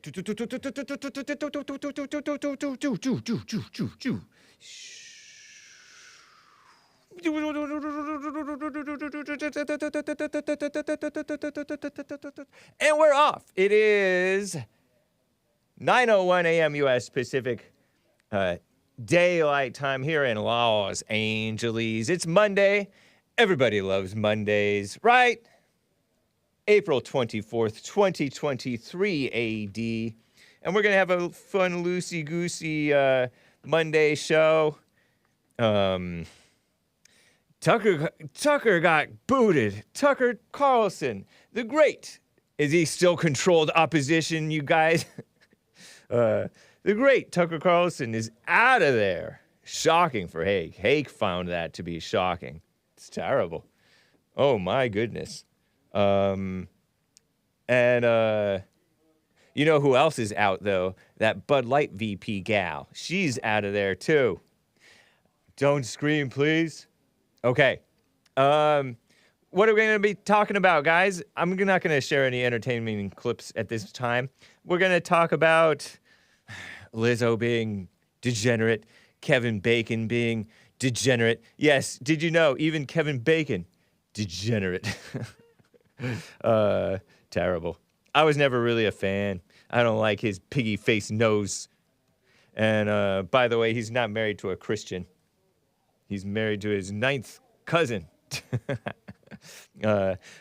And we're off. It is 9:01 a.m. U.S. Pacific daylight time here in Los Angeles. It's Monday. Everybody loves Mondays, right? April 24th, 2023 AD. And we're going to have a fun, loosey-goosey Monday show. Tucker got booted. Tucker Carlson, the great. Is he still controlled opposition, you guys? The great Tucker Carlson is out of there. Shocking for Hake. Hake found that to be shocking. It's terrible. Oh, my goodness. You know who else is out, though? That Bud Light VP gal. She's out of there, too. Don't scream, please. Okay. What are we going to be talking about, guys? I'm not going to share any entertaining clips at this time. We're going to talk about Lizzo being degenerate, Kevin Bacon being degenerate. Yes, did you know, even Kevin Bacon, degenerate. Terrible. I was never really a fan. I don't like his piggy face nose. And by the way, he's not married to a Christian. He's married to his 9th cousin.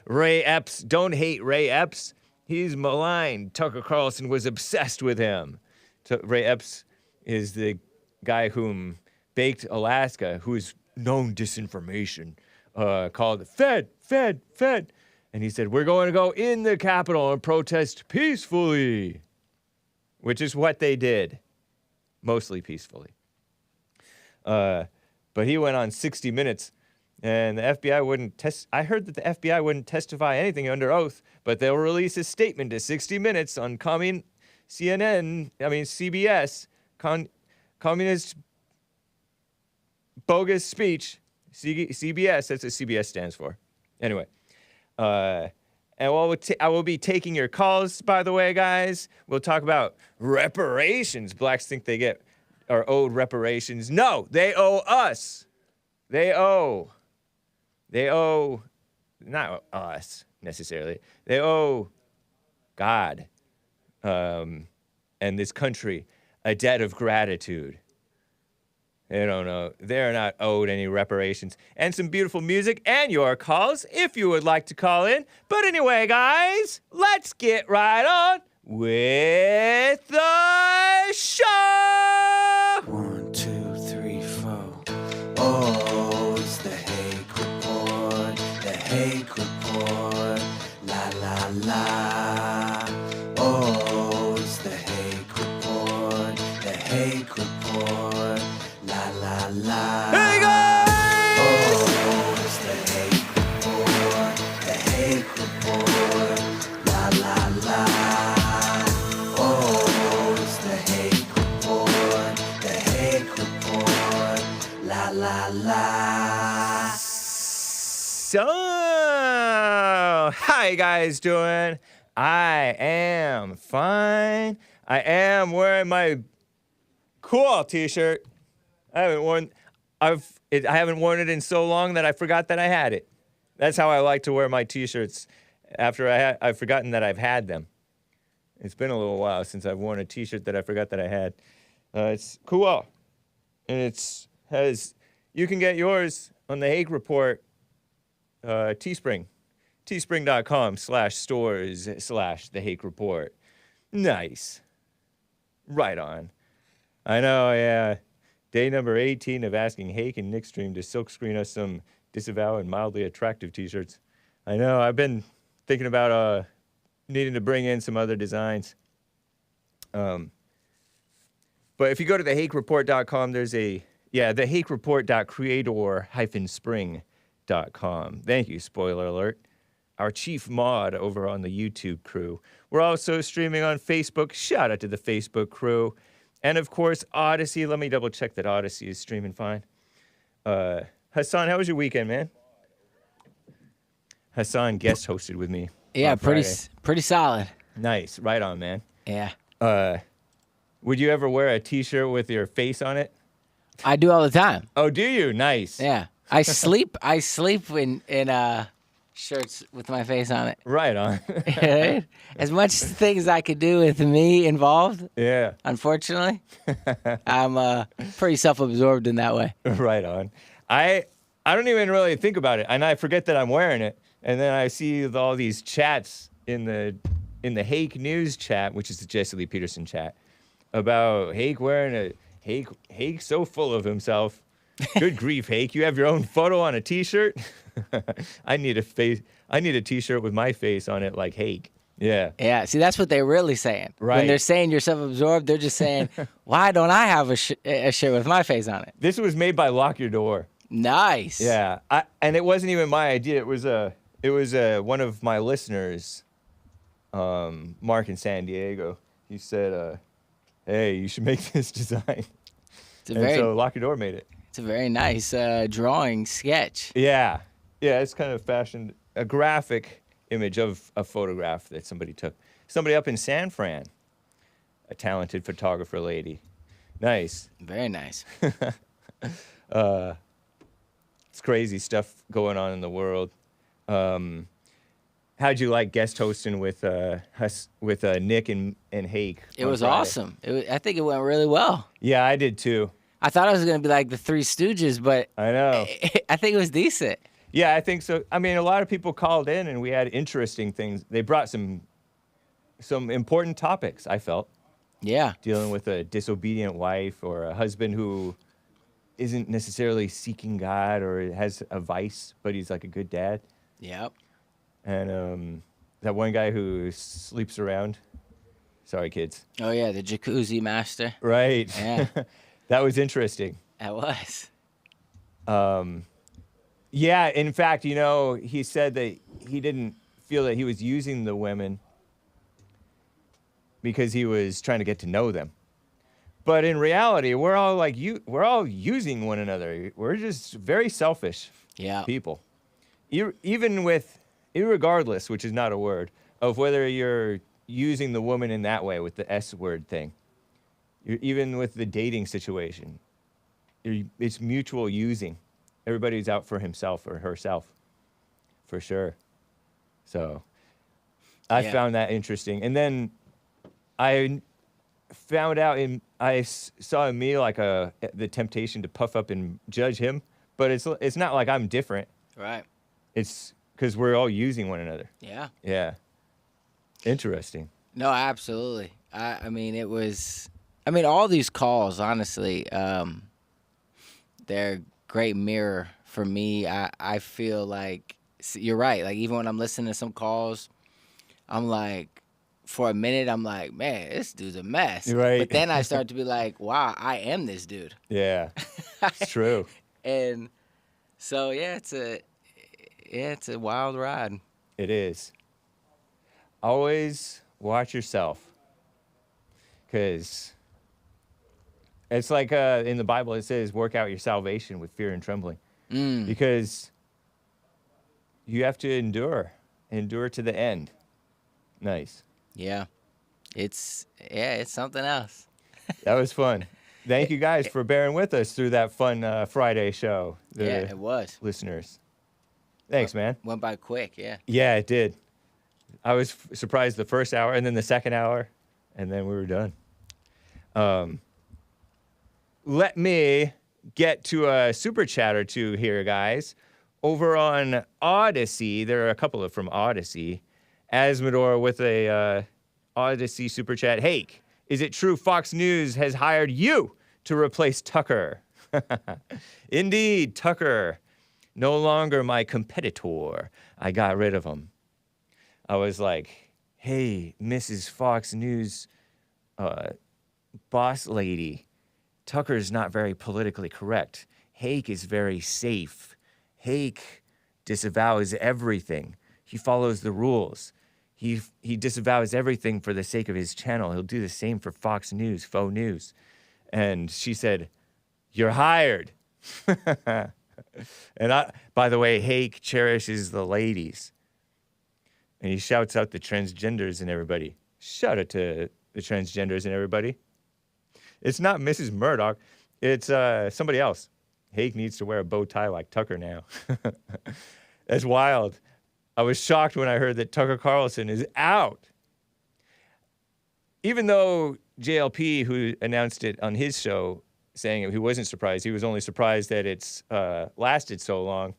Ray Epps. Don't hate Ray Epps. He's maligned. Tucker Carlson was obsessed with him. Ray Epps is the guy whom baked Alaska, who is known disinformation, called Fed. And he said, we're going to go in the Capitol and protest peacefully, which is what they did, mostly peacefully. But he went on 60 Minutes, and the FBI wouldn't I heard that the FBI wouldn't testify anything under oath, but they'll release a statement to 60 Minutes on CBS, communist bogus speech, CBS, that's what CBS stands for. Anyway, and I will be taking your calls, by the way, guys. We'll talk about reparations. Blacks think they are owed reparations. No, they owe us. They owe, not us necessarily. They owe God and this country a debt of gratitude. They don't know. They're not owed any reparations. And some beautiful music and your calls if you would like to call in. But anyway, guys, let's get right on with the show. 1, 2, 3, 4. Oh, it's the Hake Report. The Hake Report. La la la. Oh, it's the Hake Report. The Hake Report. La la la. Hey guys! Oh, it's the Hake Report. The Hake Report. La la la. Oh, it's the Hake Report. The Hake Report. La la la. So, how you guys doing? I am fine. I am wearing my Coo-al t-shirt. I haven't worn it in so long that I forgot that I had it. That's how I like to wear my t-shirts after I've forgotten that I've had them. It's been a little while since I've worn a t-shirt that I forgot that I had. It's Coo-al, and you can get yours on the Hake Report, Teespring, teespring.com/stores/the Hake Report. Nice. Right on. I know, yeah. Day number 18 of asking Hake and Nickstream to silkscreen us some disavow and mildly attractive t-shirts. I know, I've been thinking about needing to bring in some other designs. But if you go to thehakereport.com, there's thehakereport.creator-spring.com. Thank you, spoiler alert. Our chief mod over on the YouTube crew. We're also streaming on Facebook. Shout out to the Facebook crew. And, of course, Odyssey. Let me double-check that Odyssey is streaming fine. Hassan, how was your weekend, man? Hassan guest hosted with me. Yeah, pretty solid. Nice. Right on, man. Yeah. Would you ever wear a T-shirt with your face on it? I do all the time. Oh, do you? Nice. Yeah. I sleep in shirts with my face on it. Right on. As much things I could do with me involved, Yeah. unfortunately, I'm pretty self-absorbed in that way. Right on. I don't even really think about it, and I forget that I'm wearing it, and then I see all these chats in the Hake news chat, which is the Jesse Lee Peterson chat, about Hake wearing a Hake so full of himself. Good grief, Hake! You have your own photo on a T-shirt. I need a T-shirt with my face on it, like Hake. Yeah. Yeah. See, that's what they're really saying. Right. When they're saying you're self-absorbed, they're just saying, "Why don't I have a shirt with my face on it?" This was made by Lock Your Door. Nice. Yeah. And it wasn't even my idea. It was one of my listeners, Mark in San Diego. He said, "Hey, you should make this design." So Lock Your Door made it. It's a very nice drawing sketch. Yeah. Yeah, it's kind of fashioned a graphic image of a photograph that somebody took. Somebody up in San Fran, a talented photographer lady. Nice. Very nice. It's crazy stuff going on in the world. How'd you like guest hosting with Nick and Hake? It was Friday? awesome. I think it went really well. Yeah, I did too. I thought it was going to be like the Three Stooges, but I know. I think it was decent. Yeah, I think so. I mean, a lot of people called in, and we had interesting things. They brought some important topics, I felt. Yeah. Dealing with a disobedient wife or a husband who isn't necessarily seeking God or has a vice, but he's like a good dad. Yep. And that one guy who sleeps around. Sorry, kids. Oh, yeah, the jacuzzi master. Right. Yeah. That was interesting. That was. Yeah, in fact, he said that he didn't feel that he was using the women because he was trying to get to know them. But in reality, we're all using one another. We're just very selfish people. Irregardless, which is not a word, of whether you're using the woman in that way with the S word thing. Even with the dating situation, it's mutual using. Everybody's out for himself or herself, for sure. So I found that interesting. And then I found out I saw in me like the temptation to puff up and judge him, but it's not like I'm different. Right. It's because we're all using one another. Yeah. Yeah. Interesting. No, absolutely. I mean, it was. I mean, all these calls, honestly, they're a great mirror for me. I feel like you're right. Like, even when I'm listening to some calls, I'm like, for a minute, I'm like, man, this dude's a mess. Right. But then I start to be like, wow, I am this dude. Yeah. It's true. And so, it's a wild ride. It is. Always watch yourself. Because it's like in the Bible, it says, work out your salvation with fear and trembling. Because you have to endure to the end. Nice. Yeah. It's something else. That was fun. Thank you guys for bearing with us through that fun Friday show. It was. Listeners. Thanks, man. Went by quick, yeah. Yeah, it did. I was surprised the first hour and then the second hour, and then we were done. Let me get to a super chat or two here, guys. Over on Odyssey, there are a couple of from Odyssey. Asmodor with a Odyssey super chat. Hake, is it true Fox News has hired you to replace Tucker? Indeed, Tucker, no longer my competitor. I got rid of him. I was like, hey, Mrs. Fox News boss lady, Tucker's not very politically correct. Hake is very safe. Hake disavows everything. He follows the rules. He disavows everything for the sake of his channel. He'll do the same for Fox News, faux news. And she said, you're hired. And by the way, Hake cherishes the ladies. And he shouts out the transgenders and everybody. Shout out to the transgenders and everybody. It's not Mrs. Murdoch. It's somebody else. Hake needs to wear a bow tie like Tucker now. That's wild. I was shocked when I heard that Tucker Carlson is out. Even though JLP, who announced it on his show, saying he wasn't surprised, he was only surprised that it's lasted so long.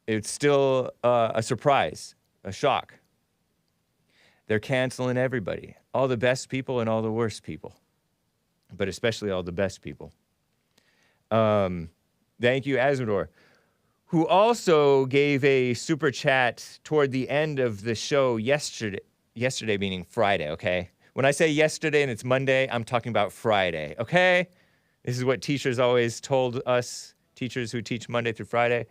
It's still a surprise, a shock. They're canceling everybody, all the best people and all the worst people, but especially all the best people. Thank you, Asmodor, who also gave a super chat toward the end of the show yesterday meaning Friday, okay? When I say yesterday and it's Monday, I'm talking about Friday, okay? This is what teachers always told us, teachers who teach Monday through Friday.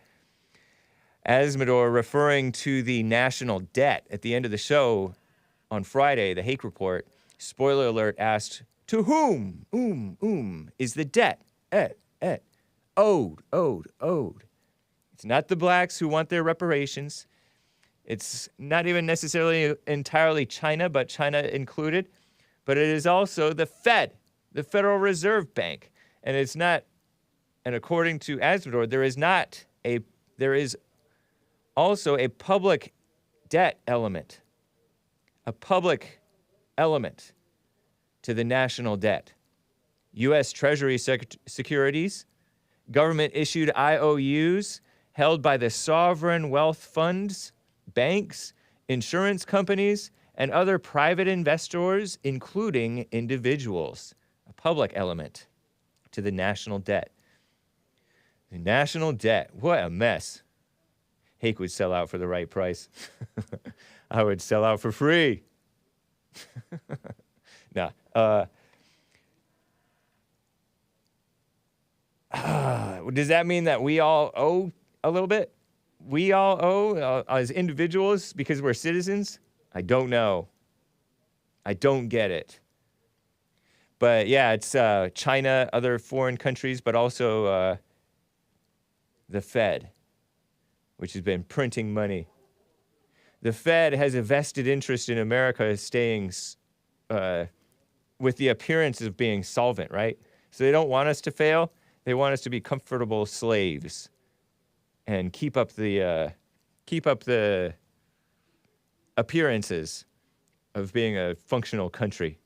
Asmodor, referring to the national debt at the end of the show on Friday, the Hake Report, spoiler alert, asked, to whom, is the debt, owed. It's not the blacks who want their reparations. It's not even necessarily entirely China, but China included. But it is also the Fed, the Federal Reserve Bank. And it's not, and according to Asmodor, there is also a public debt element. A public element to the national debt. U.S. Treasury securities, government-issued IOUs held by the sovereign wealth funds, banks, insurance companies, and other private investors, including individuals. A public element to the national debt. The national debt, what a mess. Hake would sell out for the right price. I would sell out for free. Nah. Does that mean that we all owe a little bit? We all owe as individuals because we're citizens? I don't know. I don't get it. But yeah, it's China, other foreign countries, but also the Fed, which has been printing money. The Fed has a vested interest in America staying with the appearance of being solvent, right? So they don't want us to fail. They want us to be comfortable slaves and keep up the appearances of being a functional country.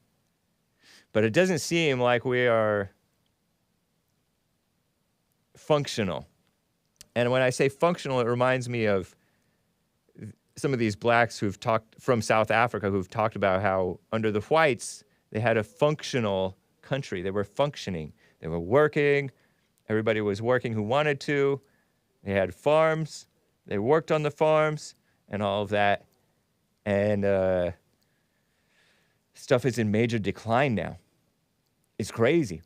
But it doesn't seem like we are functional. And when I say functional, it reminds me of some of these blacks who've talked from South Africa who've talked about how under the whites, they had a functional country. They were functioning. They were working. Everybody was working who wanted to. They had farms. They worked on the farms and all of that. And stuff is in major decline now. It's crazy.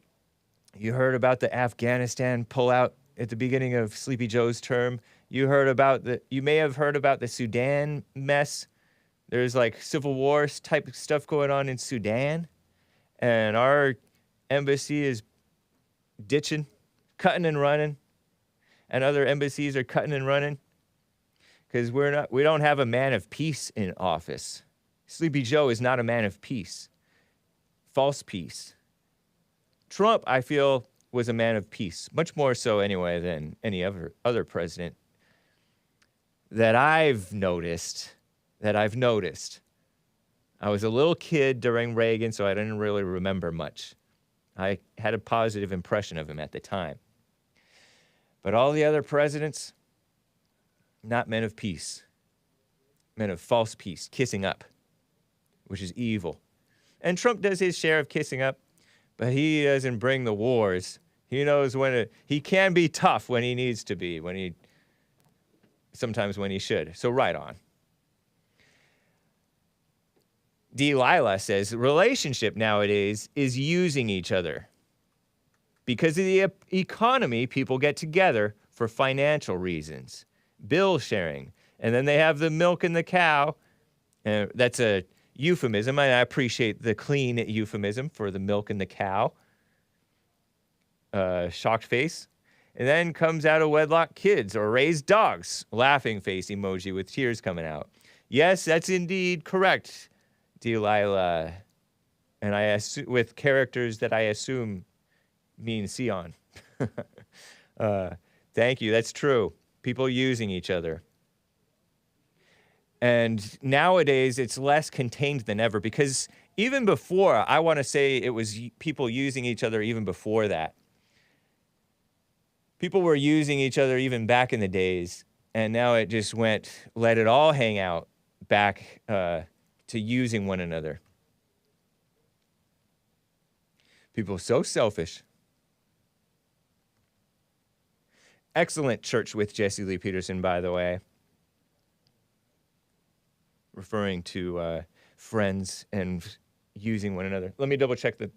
You heard about the Afghanistan pullout at the beginning of Sleepy Joe's term. You may have heard about the Sudan mess. There's like civil war type of stuff going on in Sudan. And our embassy is ditching, cutting and running. And other embassies are cutting and running. Because we don't have a man of peace in office. Sleepy Joe is not a man of peace. False peace. Trump, I feel, was a man of peace. Much more so anyway than any other president that I've noticed. I was a little kid during Reagan, so I didn't really remember much. I had a positive impression of him at the time. But all the other presidents, not men of peace. Men of false peace, kissing up, which is evil. And Trump does his share of kissing up, but he doesn't bring the wars. He knows he can be tough when he needs to be, sometimes when he should. So right on. Delilah says, relationship nowadays is using each other. Because of the economy, people get together for financial reasons. Bill sharing. And then they have the milk and the cow. That's a euphemism, and I appreciate the clean euphemism for the milk and the cow. Shocked face. And then comes out of wedlock kids or raised dogs. Laughing face emoji with tears coming out. Yes, that's indeed correct. Delilah, and I with characters that I assume mean Sion. Thank you. That's true. People using each other. And nowadays, it's less contained than ever because even before, I want to say it was people using each other even before that. People were using each other even back in the days, and now it just let it all hang out back to using one another. People are so selfish. Excellent church with Jesse Lee Peterson, by the way. Referring to friends and using one another. Let me double check that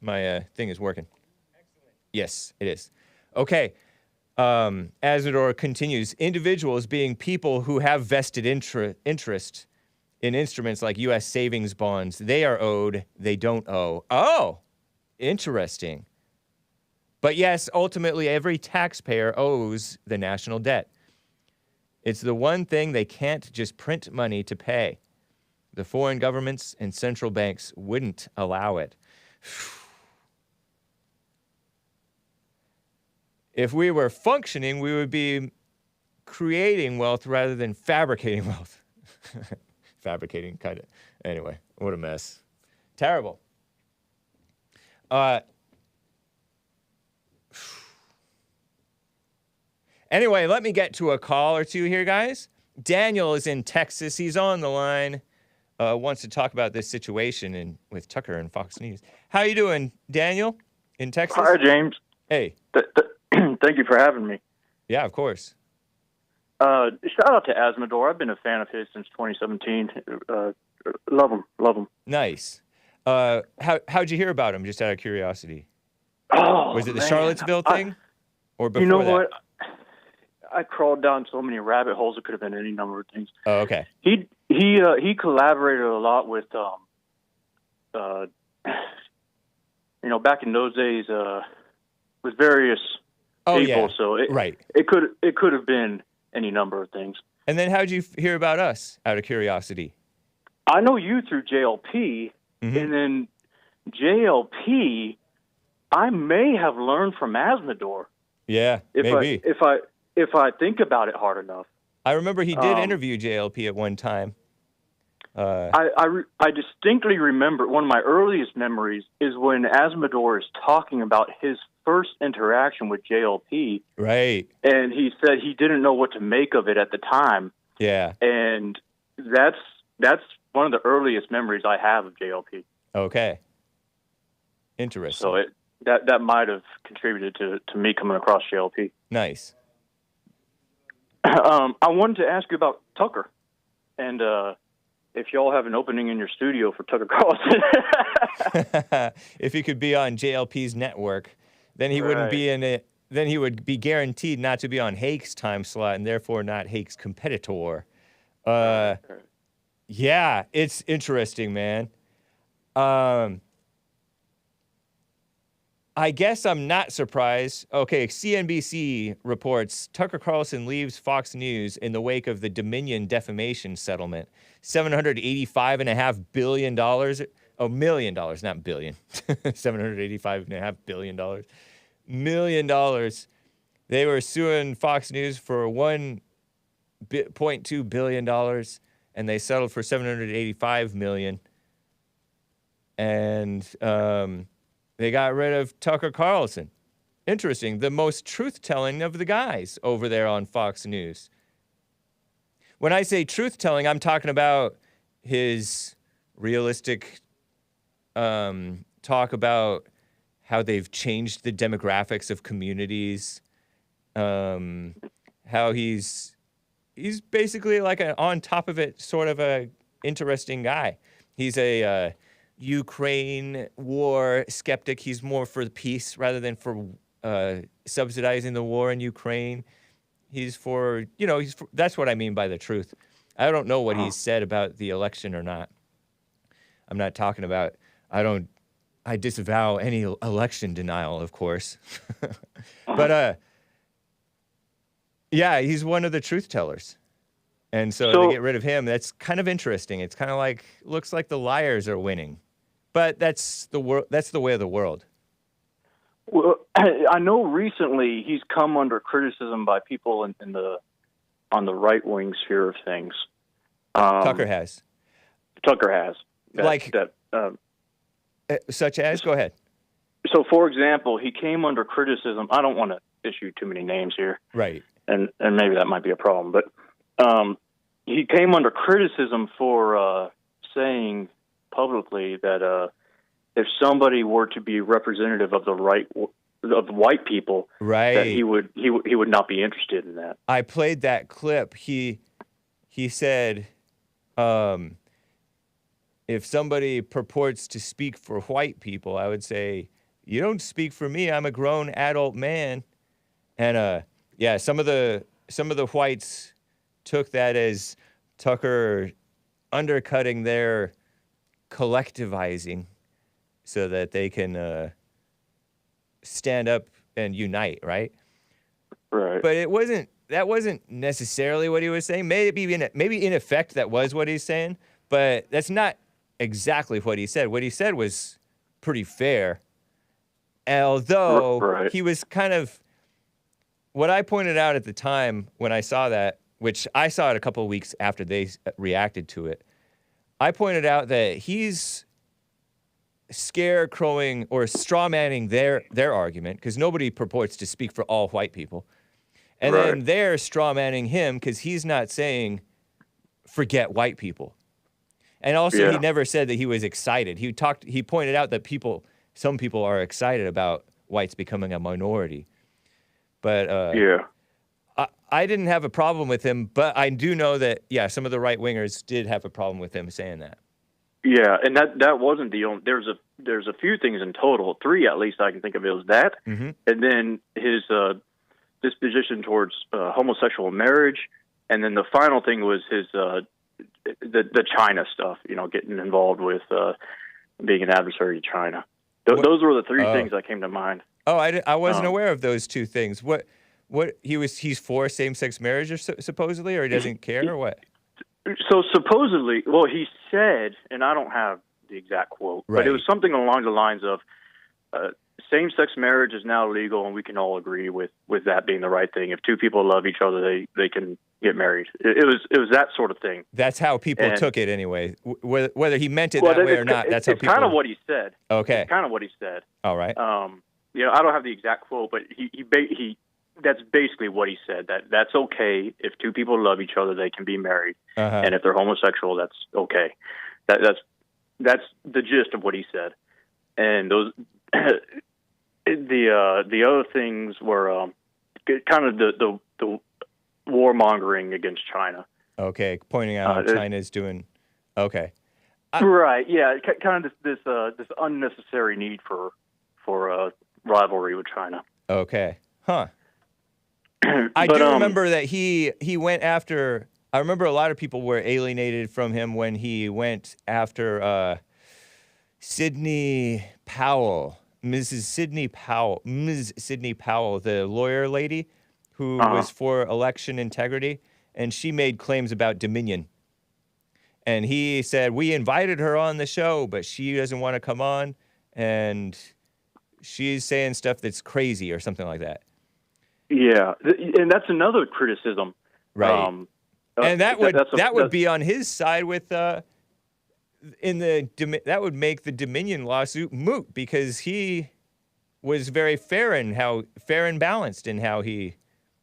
my thing is working. Excellent. Yes, it is. Okay. Aznavour continues, individuals being people who have vested interest in instruments like U.S. savings bonds, they are owed, they don't owe. Oh, interesting. But yes, ultimately, every taxpayer owes the national debt. It's the one thing they can't just print money to pay. The foreign governments and central banks wouldn't allow it. If we were functioning, we would be creating wealth rather than fabricating wealth. Fabricating, kind of. Anyway, what a mess. Terrible. Anyway, let me get to a call or two here, guys. Daniel is in Texas. He's on the line. Wants to talk about this situation with Tucker and Fox News. How you doing, Daniel, in Texas? Hi, James. Hey. Thank you for having me. Yeah, of course. Shout out to Aznavour. I've been a fan of his since 2017. Love him. Nice. How'd you hear about him, just out of curiosity? Oh, was it the man. Charlottesville thing? Or before you know that? what? I crawled down so many rabbit holes. It could have been any number of things. Oh, okay. He collaborated a lot with back in those days with various people. Yeah. So right. It could have been any number of things. And then how'd you hear about us, out of curiosity? I know you through JLP, Mm-hmm. and then JLP, I may have learned from Aznavour. Yeah, maybe. If I think about it hard enough. I remember he did interview JLP at one time. I distinctly remember, one of my earliest memories is when Aznavour is talking about his first interaction with JLP. Right. And he said he didn't know what to make of it at the time. Yeah. And that's one of the earliest memories I have of JLP. Okay. Interesting. So that might have contributed to me coming across JLP. Nice. I wanted to ask you about Tucker, and if y'all have an opening in your studio for Tucker Carlson. If he could be on JLP's network, then he wouldn't be in it. Then he would be guaranteed not to be on Hake's time slot, and therefore not Hake's competitor. Yeah, it's interesting, man. I guess I'm not surprised. Okay, CNBC reports Tucker Carlson leaves Fox News in the wake of the Dominion defamation settlement. $785.5 billion. Oh, $1 million, not billion. $785.5 billion. $1 million. They were suing Fox News for $1.2 billion, and they settled for $785 million. And they got rid of Tucker Carlson. Interesting. The most truth-telling of the guys over there on Fox News. When I say truth-telling, I'm talking about his realistic talk about how they've changed the demographics of communities, how he's basically like an on top of it sort of a interesting guy. He's a Ukraine war skeptic. He's more for the peace rather than for subsidizing the war in Ukraine. He's for, that's what I mean by the truth. I don't know what he's said about the election or not. I'm not talking about, I disavow any election denial, of course. But, yeah, he's one of the truth tellers. And so they get rid of him. That's kind of interesting. It's kind of like, looks like the liars are winning. But that's the way of the world. Well, I know recently he's come under criticism by people on the right wing sphere of things. Tucker has. Such as? Go ahead. So, for example, he came under criticism. I don't want to issue too many names here. Right. And maybe that might be a problem. But he came under criticism for saying publicly that if somebody were to be representative of the white people, right, that he would not be interested in that. I played that clip. He said, if somebody purports to speak for white people, I would say, you don't speak for me. I'm a grown adult man. And yeah, some of the whites took that as Tucker undercutting their collectivizing so that they can stand up and unite, right? Right. But that wasn't necessarily what he was saying. Maybe in effect that was what he's saying, but that's not exactly what he said. What he said was pretty fair. Although he was kind of, what I pointed out at the time when I saw that, which I saw it a couple of weeks after they reacted to it, I pointed out that he's scarecrowing or strawmanning their argument, because nobody purports to speak for all white people. And then they're strawmanning him because he's not saying, forget white people. And also he never said that he was excited. He pointed out that some people are excited about whites becoming a minority. But I didn't have a problem with him, but I do know that, some of the right-wingers did have a problem with him saying that. Yeah, and that wasn't the only. There's a few things in total, 3 at least I can think of. It was that, and then his disposition towards homosexual marriage, and then the final thing was his the China stuff. Getting involved with being an adversary to China. Those were the 3 things that came to mind. Oh, I wasn't aware of those 2 things. What he's for same-sex marriage, or supposedly, or he doesn't care, or what? So supposedly, well, he said, and I don't have the exact quote, but it was something along the lines of same-sex marriage is now legal, and we can all agree with that being the right thing. If 2 people love each other, they can get married. It was that sort of thing. That's how people took it anyway. Whether he meant it that way or not, that's how people... It's kind of what he said. Okay. It's kind of what he said. All right. I don't have the exact quote, but he that's basically what he said. That's okay if 2 people love each other, they can be married, and if they're homosexual, that's okay. That's the gist of what he said. And those the other things were kind of the warmongering against China. Okay, pointing out how China's doing. Okay. Right. Yeah. Kind of this unnecessary need for rivalry with China. Okay. Huh. I do remember that he went after. I remember a lot of people were alienated from him when he went after Sidney Powell, Ms. Sidney Powell, the lawyer lady who was for election integrity, and she made claims about Dominion. And he said, we invited her on the show, but she doesn't want to come on, and she's saying stuff that's crazy or something like that. Yeah, and that's another criticism. Right. And that would be on his side with that would make the Dominion lawsuit moot, because he was very fair and balanced in how he,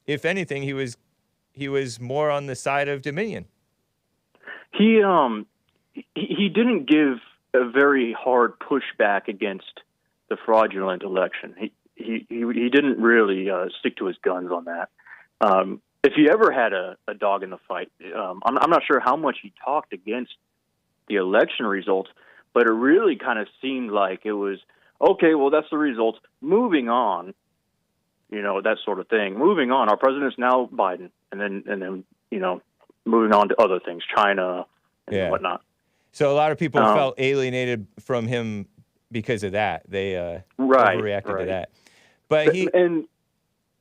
if anything, he was more on the side of Dominion. He didn't give a very hard pushback against the fraudulent election. He didn't really stick to his guns on that. If he ever had a dog in the fight, I'm not sure how much he talked against the election results, but it really kind of seemed like it was, okay, well, that's the results. Moving on, that sort of thing. Moving on. Our president's now Biden, and then moving on to other things, China and whatnot. So a lot of people felt alienated from him because of that. They overreacted to that. But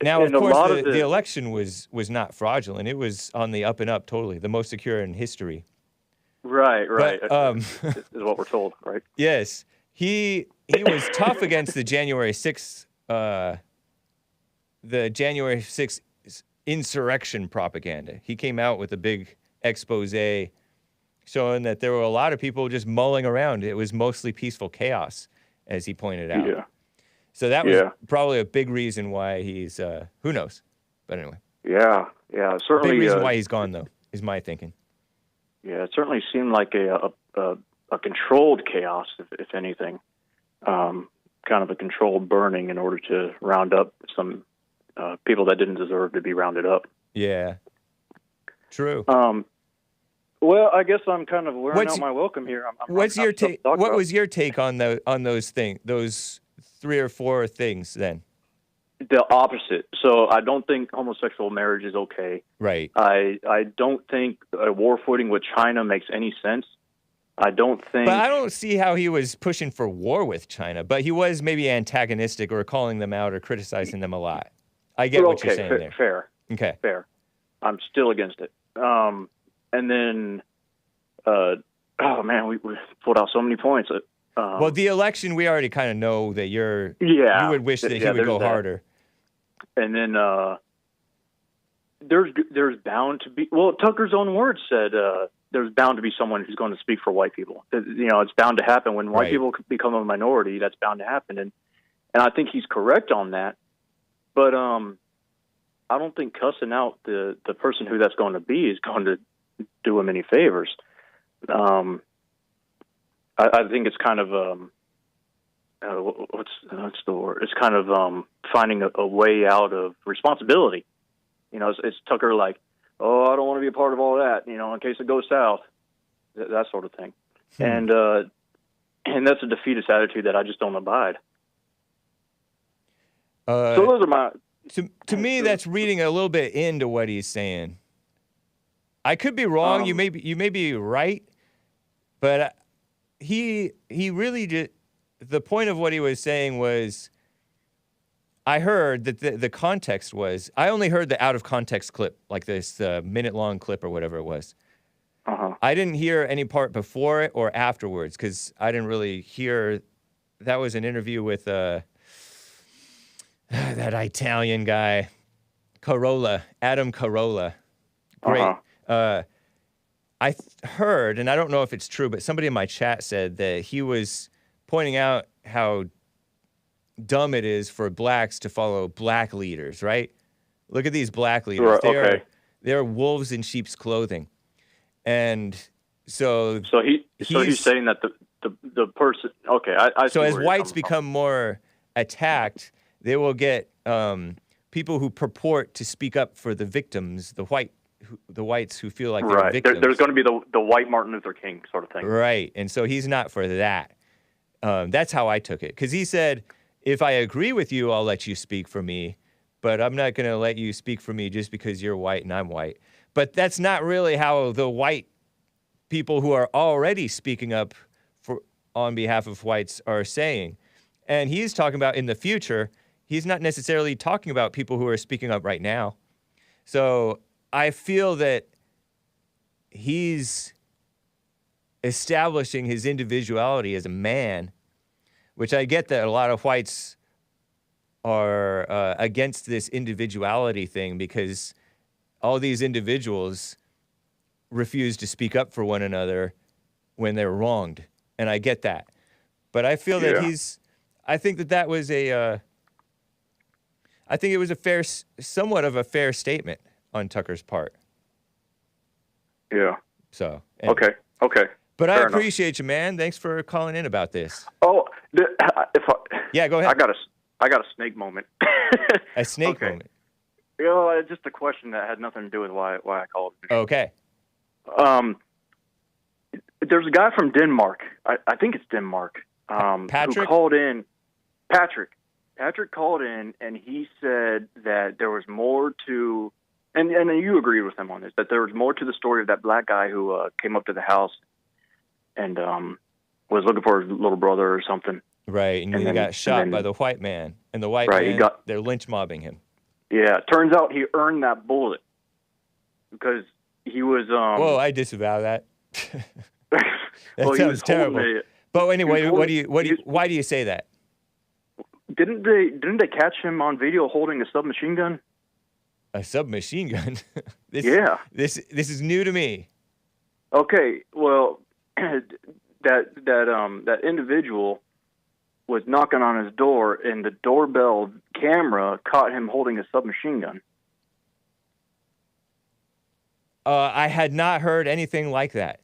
Now, of And a course, lot of the election was not fraudulent. It was on the up and up, totally, the most secure in history. Right. But, Is what we're told, right? yes, he was tough against the January 6th, insurrection propaganda. He came out with a big expose showing that there were a lot of people just mulling around. It was mostly peaceful chaos, as he pointed out. Yeah. So that was probably a big reason why he's, who knows? But anyway. Yeah. Certainly. Big reason why he's gone, though, is my thinking. Yeah, it certainly seemed like a controlled chaos, if anything. Kind of a controlled burning in order to round up some people that didn't deserve to be rounded up. Yeah. True. Well, I guess I'm kind of wearing out my welcome here. What's your take? What was your take on those things? Those 3 or 4 things then? The opposite. So I don't think homosexual marriage is okay. Right. I don't think a war footing with China makes any sense. I don't think. But I don't see how he was pushing for war with China. But he was maybe antagonistic or calling them out or criticizing them a lot. I get what you're saying there. Fair. Okay. Fair. I'm still against it. And then, oh man, we pulled out so many points. Well, the election, we already kind of know that you would wish that he would go harder. And then there's bound to be, well, Tucker's own words said there's bound to be someone who's going to speak for white people. It's bound to happen when white people become a minority. That's bound to happen, and I think he's correct on that. But I don't think cussing out the person who that's going to be is going to do him any favors. I think it's kind of what's the word? It's kind of finding a way out of responsibility. It's Tucker like, oh, I don't want to be a part of all that. In case it goes south, that sort of thing. And that's a defeatist attitude that I just don't abide. So those are my. To me, that's reading a little bit into what he's saying. I could be wrong. You may be right, but he really did. The point of what he was saying was, I heard that the context was. I only heard the out of context clip, like this minute-long clip or whatever it was. I didn't hear any part before it or afterwards because I didn't really hear. That was an interview with that Italian guy, Adam Carolla. Great. I heard, and I don't know if it's true, but somebody in my chat said that he was pointing out how dumb it is for blacks to follow black leaders, right? Look at these black leaders. Right, They're wolves in sheep's clothing. And so he's saying that the person, okay, I see so as where whites become more attacked, they will get people who purport to speak up for the victims, the whites who feel like they're victims. There's going to be the white Martin Luther King sort of thing. Right, and so he's not for that. That's how I took it. Because he said, if I agree with you, I'll let you speak for me, but I'm not going to let you speak for me just because you're white and I'm white. But that's not really how the white people who are already speaking up on behalf of whites are saying. And he's talking about in the future. He's not necessarily talking about people who are speaking up right now. So I feel that he's establishing his individuality as a man, which I get that a lot of whites are against this individuality thing because all these individuals refuse to speak up for one another when they're wronged. And I get that. But I feel that I think that was I think it was somewhat of a fair statement on Tucker's part. Yeah. So. Anyway. Okay. But Fair I appreciate you, man. Thanks for calling in about this. Oh, yeah, go ahead. I got a snake moment. A snake moment. Just a question that had nothing to do with why I called. Okay. There's a guy from Denmark. I think it's Denmark. Patrick? Who called in. Patrick called in, and he said that there was more to, and you agreed with him on this, that there was more to the story of that black guy who came up to the house and was looking for his little brother or something. Right, and he got shot by the white man, and the white man, they're lynch mobbing him. Yeah, turns out he earned that bullet because he was. Whoa, I disavow that. That well, he was sounds terrible. But anyway, why do you say that? Didn't they catch him on video holding a submachine gun? A submachine gun? Yeah. This is new to me. Okay, well, that individual was knocking on his door, and the doorbell camera caught him holding a submachine gun. I had not heard anything like that.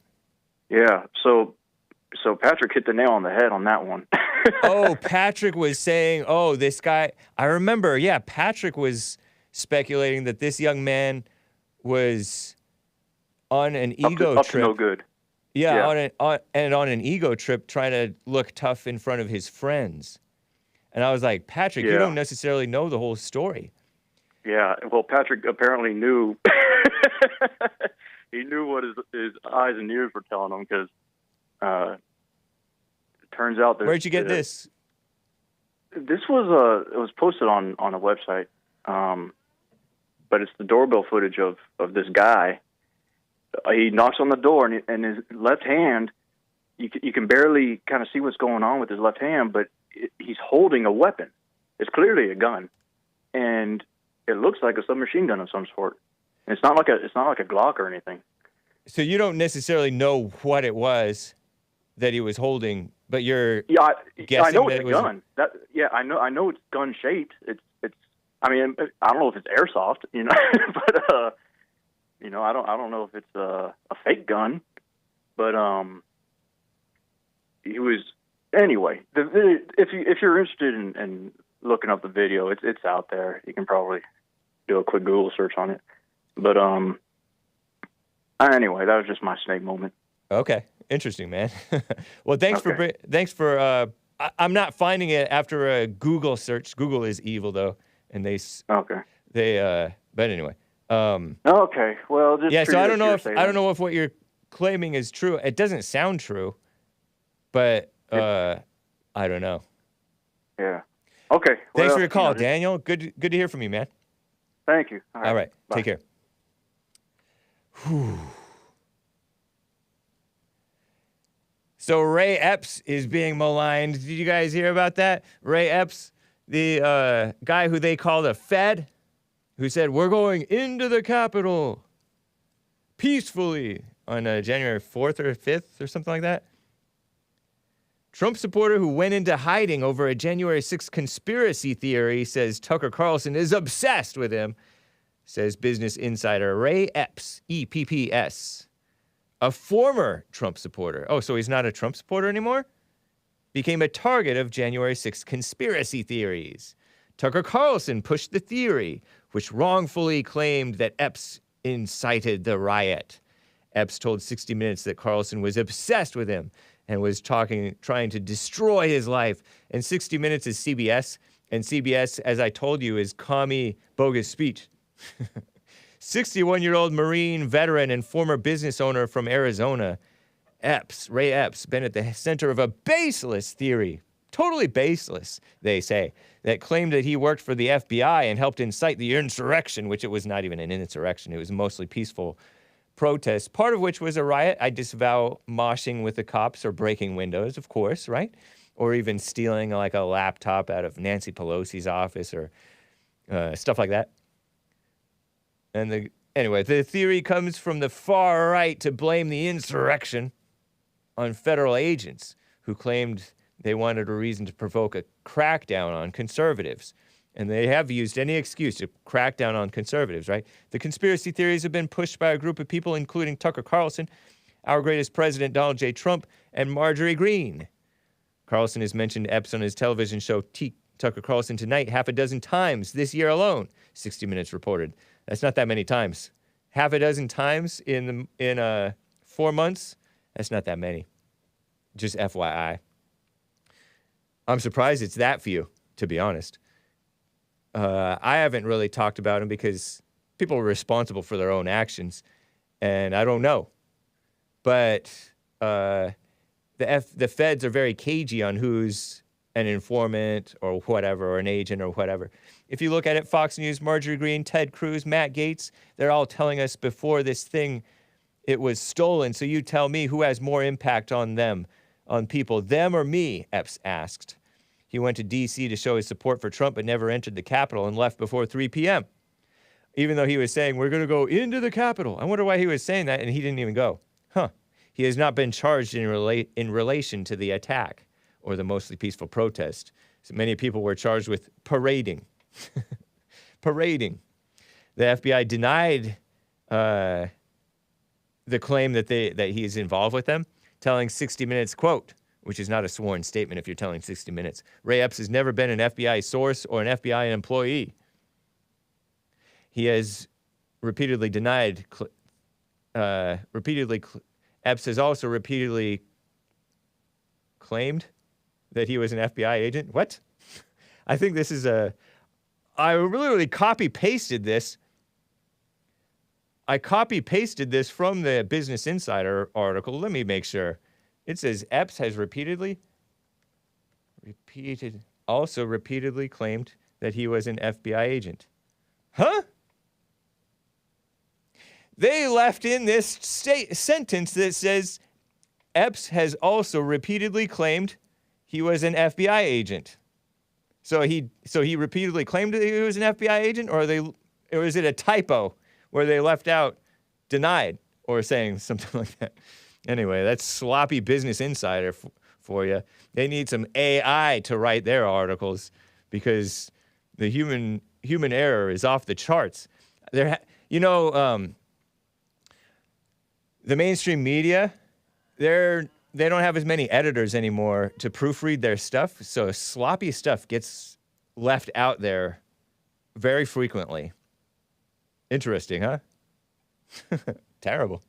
Yeah, so Patrick hit the nail on the head on that one. Oh, Patrick was saying, oh, this guy. I remember, yeah, Patrick was speculating that this young man was on an ego trip. Up to no good. Yeah, on an ego trip, trying to look tough in front of his friends. And I was like, Patrick, you don't necessarily know the whole story. Yeah, well, Patrick apparently knew. He knew what his eyes and ears were telling him, because it turns out that. Where'd you get this? This was it was posted on a website, but it's the doorbell footage of this guy. He knocks on the door, and his left hand, you can barely kind of see what's going on with his left hand, but he's holding a weapon. It's clearly a gun, and it looks like a submachine gun of some sort. And it's not like a Glock or anything. So you don't necessarily know what it was that he was holding, but you're guessing I know that it's a gun. I know it's gun shaped. It's. I mean, I don't know if it's airsoft, but I don't know if it's a fake gun, but he was anyway. If you're interested in looking up the video, it's out there. You can probably do a quick Google search on it. But anyway, that was just my snake moment. Okay, interesting, man. Well, thanks for. I'm not finding it after a Google search. Google is evil, though, and they. But anyway. Okay. Well, just yeah. So I don't know if what you're claiming is true. It doesn't sound true, but I don't know. Yeah. Okay. Thanks for your call, Daniel. Good to hear from you, man. Thank you. All right. Bye. Take care. Whew. So Ray Epps is being maligned. Did you guys hear about that? Ray Epps, the guy who they called a Fed, who said, we're going into the Capitol peacefully on January 4th or 5th or something like that. Trump supporter who went into hiding over a January 6th conspiracy theory says Tucker Carlson is obsessed with him, says Business Insider. Ray Epps, EPPS, a former Trump supporter. Oh, so he's not a Trump supporter anymore? Became a target of January 6th conspiracy theories. Tucker Carlson pushed the theory, which wrongfully claimed that Epps incited the riot. Epps told 60 Minutes that Carlson was obsessed with him and was trying to destroy his life. And 60 Minutes is CBS, and CBS, as I told you, is commie bogus speech. 61-year-old Marine veteran and former business owner from Arizona, Epps, Ray Epps, been at the center of a baseless theory, totally baseless, they say, that claimed that he worked for the FBI and helped incite the insurrection, which it was not even an insurrection. It was mostly peaceful protests, part of which was a riot. I disavow moshing with the cops or breaking windows, of course, right? Or even stealing like a laptop out of Nancy Pelosi's office or stuff like that. And anyway, the theory comes from the far right to blame the insurrection on federal agents who claimed they wanted a reason to provoke a crackdown on conservatives. And they have used any excuse to crack down on conservatives, right? The conspiracy theories have been pushed by a group of people, including Tucker Carlson, our greatest president, Donald J. Trump, and Marjorie Greene. Carlson has mentioned Epps on his television show Tucker Carlson Tonight half a dozen times this year alone, 60 Minutes reported. That's not that many times. Half a dozen times in 4 months? That's not that many. Just FYI. I'm surprised it's that few, to be honest. I haven't really talked about him because people are responsible for their own actions, and I don't know. But the feds are very cagey on who's an informant or whatever, or an agent or whatever. If you look at it, Fox News, Marjorie Greene, Ted Cruz, Matt Gaetz, they're all telling us before this thing, it was stolen. So you tell me who has more impact on them, on people, them or me, Epps asked. He went to D.C. to show his support for Trump, but never entered the Capitol and left before 3 p.m. Even though he was saying, we're going to go into the Capitol. I wonder why he was saying that, and he didn't even go. Huh. He has not been charged in relation to the attack or the mostly peaceful protest. So many people were charged with parading. Parading. The FBI denied the claim that he is involved with them, telling 60 Minutes, quote, which is not a sworn statement if you're telling 60 Minutes, Ray Epps has never been an FBI source or an FBI employee. He has repeatedly denied, Epps has also repeatedly claimed that he was an FBI agent. What? I think this is I literally copy-pasted this. I copy-pasted this from the Business Insider article. Let me make sure. It says Epps has repeatedly claimed that he was an FBI agent. Huh? They left in this sentence that says Epps has also repeatedly claimed he was an FBI agent. So he repeatedly claimed that he was an FBI agent, or is it a typo where they left out denied or saying something like that? Anyway, that's sloppy Business Insider for you. They need some AI to write their articles because the human error is off the charts. The mainstream media, they don't have as many editors anymore to proofread their stuff, so sloppy stuff gets left out there very frequently. Interesting, huh? Terrible.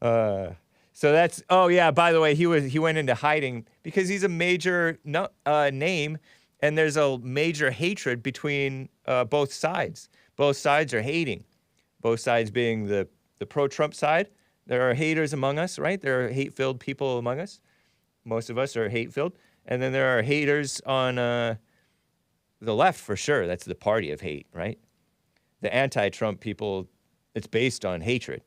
So that's, oh yeah, by the way, he went into hiding because he's a major name, and there's a major hatred between both sides. Both sides are hating. Both sides being the pro-Trump side. There are haters among us, right? There are hate-filled people among us. Most of us are hate-filled. And then there are haters on the left, for sure. That's the party of hate, right? The anti-Trump people, it's based on hatred.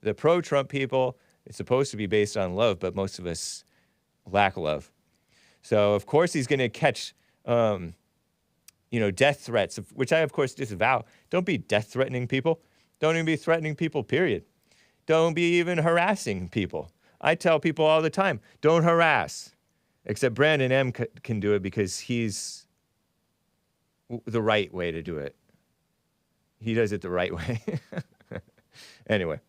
The pro-Trump people, it's supposed to be based on love, but most of us lack love. So, of course, he's going to catch, death threats, which I, of course, disavow. Don't be death-threatening people. Don't even be threatening people, period. Don't be even harassing people. I tell people all the time, don't harass. Except Brandon M. can do it because he's the right way to do it. He does it the right way. Anyway.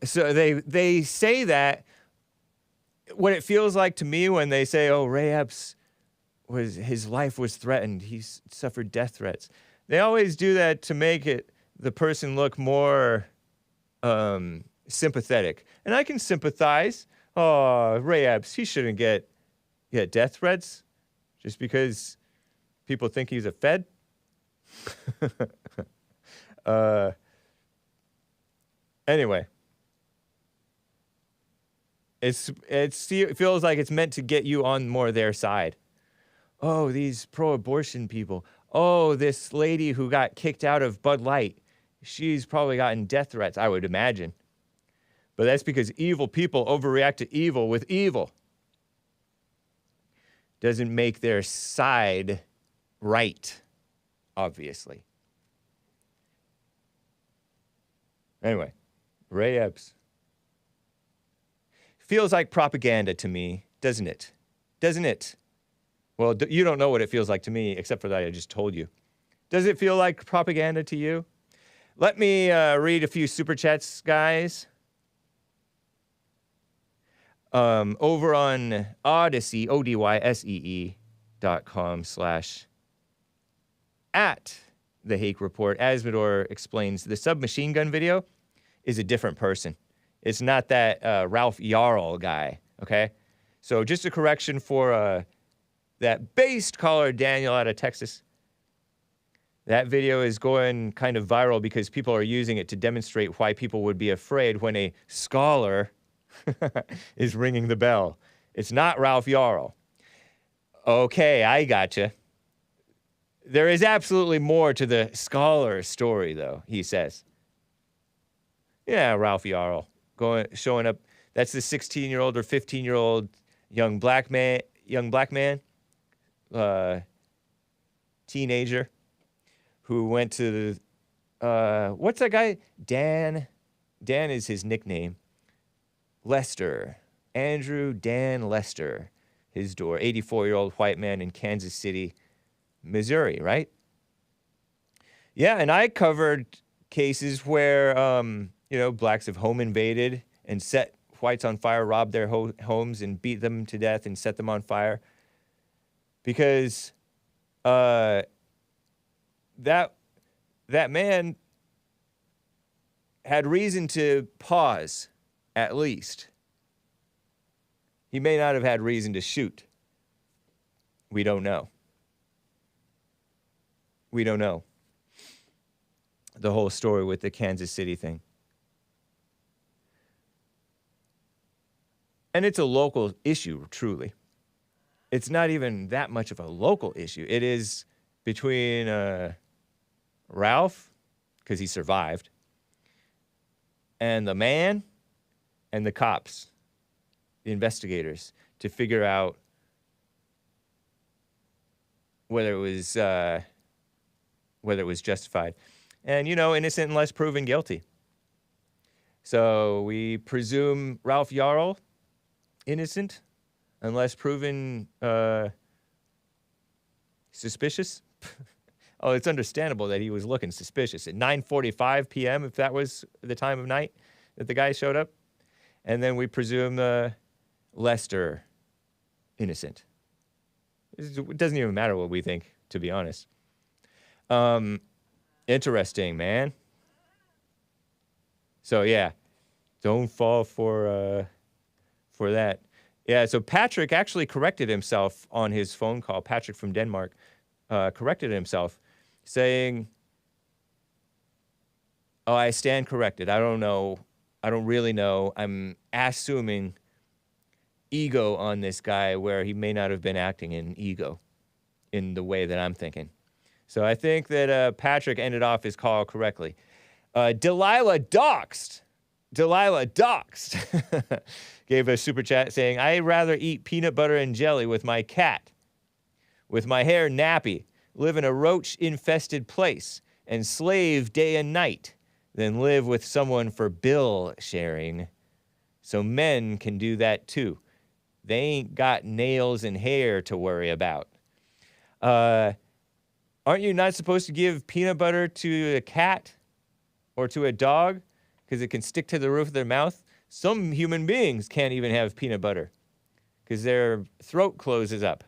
So they say that what it feels like to me when they say, oh, Ray Epps, his life was threatened. He suffered death threats. They always do that to make the person look more sympathetic. And I can sympathize. Oh, Ray Epps, he shouldn't get death threats just because people think he's a Fed. Anyway. It feels like it's meant to get you on more their side. Oh, these pro-abortion people. Oh, this lady who got kicked out of Bud Light. She's probably gotten death threats, I would imagine. But that's because evil people overreact to evil with evil. Doesn't make their side right, obviously. Anyway, Ray Epps. Feels like propaganda to me, doesn't it? Doesn't it? Well, you don't know what it feels like to me, except for that I just told you. Does it feel like propaganda to you? Let me read a few super chats, guys. Over on Odyssey, odyssey.com/@the-Hake Report, Asmodor explains the submachine gun video is a different person. It's not that Ralph Yarl guy, okay? So just a correction for that based caller, Daniel, out of Texas. That video is going kind of viral because people are using it to demonstrate why people would be afraid when a scholar is ringing the bell. It's not Ralph Yarl. Okay, I gotcha. There is absolutely more to the scholar story, though, he says. Yeah, Ralph Yarl showing up. That's the 16-year-old or 15-year-old young black man, teenager who went to what's that guy? Dan is his nickname. Lester. Andrew Dan Lester. His door. 84-year-old white man in Kansas City, Missouri, right? Yeah, and I covered cases where, blacks have home invaded and set whites on fire, robbed their homes and beat them to death and set them on fire. Because that man had reason to pause, at least. He may not have had reason to shoot. We don't know. We don't know the whole story with the Kansas City thing. And it's a local issue, truly. It's not even that much of a local issue. It is between Ralph, because he survived, and the man and the cops, the investigators, to figure out whether it was justified. And, innocent unless proven guilty. So we presume Ralph Yarl innocent unless proven suspicious. Oh, it's understandable that he was looking suspicious at 9:45 p.m., if that was the time of night that the guy showed up. And then we presume Lester innocent. It doesn't even matter what we think, to be honest. Interesting, man. So, yeah, don't fall for that. Yeah, so Patrick actually corrected himself on his phone call. Patrick from Denmark corrected himself, saying, "Oh, I stand corrected. I don't know. I don't really know. I'm assuming ego on this guy where he may not have been acting in ego in the way that I'm thinking." So I think that Patrick ended off his call correctly. Delilah doxed. Gave a super chat saying, "I'd rather eat peanut butter and jelly with my cat, with my hair nappy, live in a roach-infested place, and slave day and night, than live with someone for bill sharing. So men can do that too. They ain't got nails and hair to worry about." Aren't you not supposed to give peanut butter to a cat or to a dog because it can stick to the roof of their mouth? Some human beings can't even have peanut butter because their throat closes up.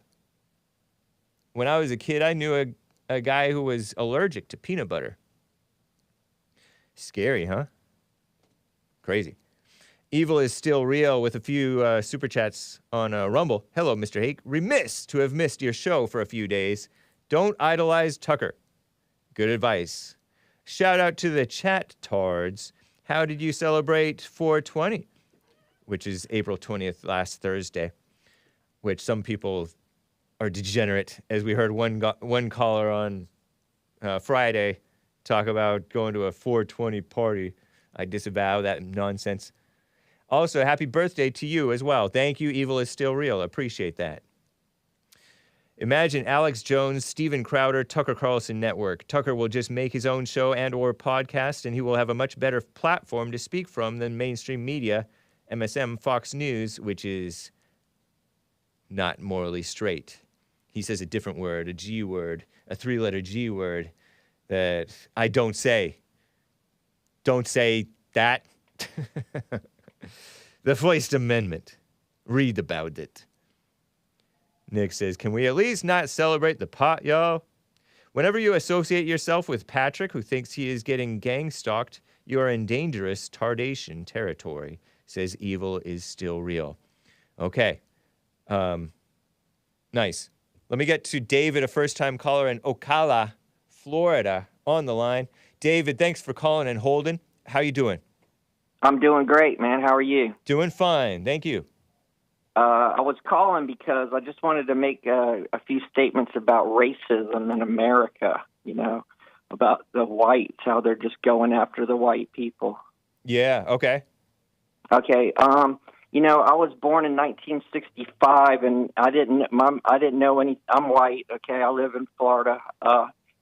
When I was a kid, I knew a guy who was allergic to peanut butter. Scary, huh? Crazy. Evil is still real with a few super chats on Rumble. Hello, Mr. Hake. Remiss to have missed your show for a few days. Don't idolize Tucker. Good advice. Shout out to the chat tards. How did you celebrate 420? Which is April 20th, last Thursday. Which some people are degenerate. As we heard one caller on Friday talk about going to a 420 party. I disavow that nonsense. Also, happy birthday to you as well. Thank you, Evil is Still Real. Appreciate that. Imagine Alex Jones, Steven Crowder, Tucker Carlson Network. Tucker will just make his own show and or podcast, and he will have a much better platform to speak from than mainstream media, MSM, Fox News, which is not morally straight. He says a different word, a G word, a three-letter G word that I don't say. Don't say that. The First Amendment. Read about it. Nick says, "Can we at least not celebrate the pot, y'all? Whenever you associate yourself with Patrick, who thinks he is getting gang-stalked, you are in dangerous tardation territory," says Evil is Still Real. Okay. Nice. Let me get to David, a first-time caller in Ocala, Florida, on the line. David, thanks for calling and holding. How you doing? I'm doing great, man. How are you? Doing fine. Thank you. I was calling because I just wanted to make a few statements about racism in America, about the whites, how they're just going after the white people. Yeah, okay. Okay, I was born in 1965, and I didn't know any. I'm white. Okay, I live in Florida.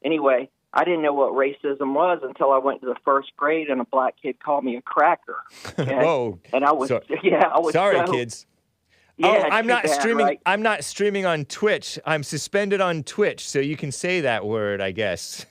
Anyway, I didn't know what racism was until I went to the first grade, and a black kid called me a cracker. Okay? Whoa. And I was, I was sorry, kids. Yeah, I'm not too bad, streaming. right? I'm not streaming on Twitch. I'm suspended on Twitch, so you can say that word, I guess.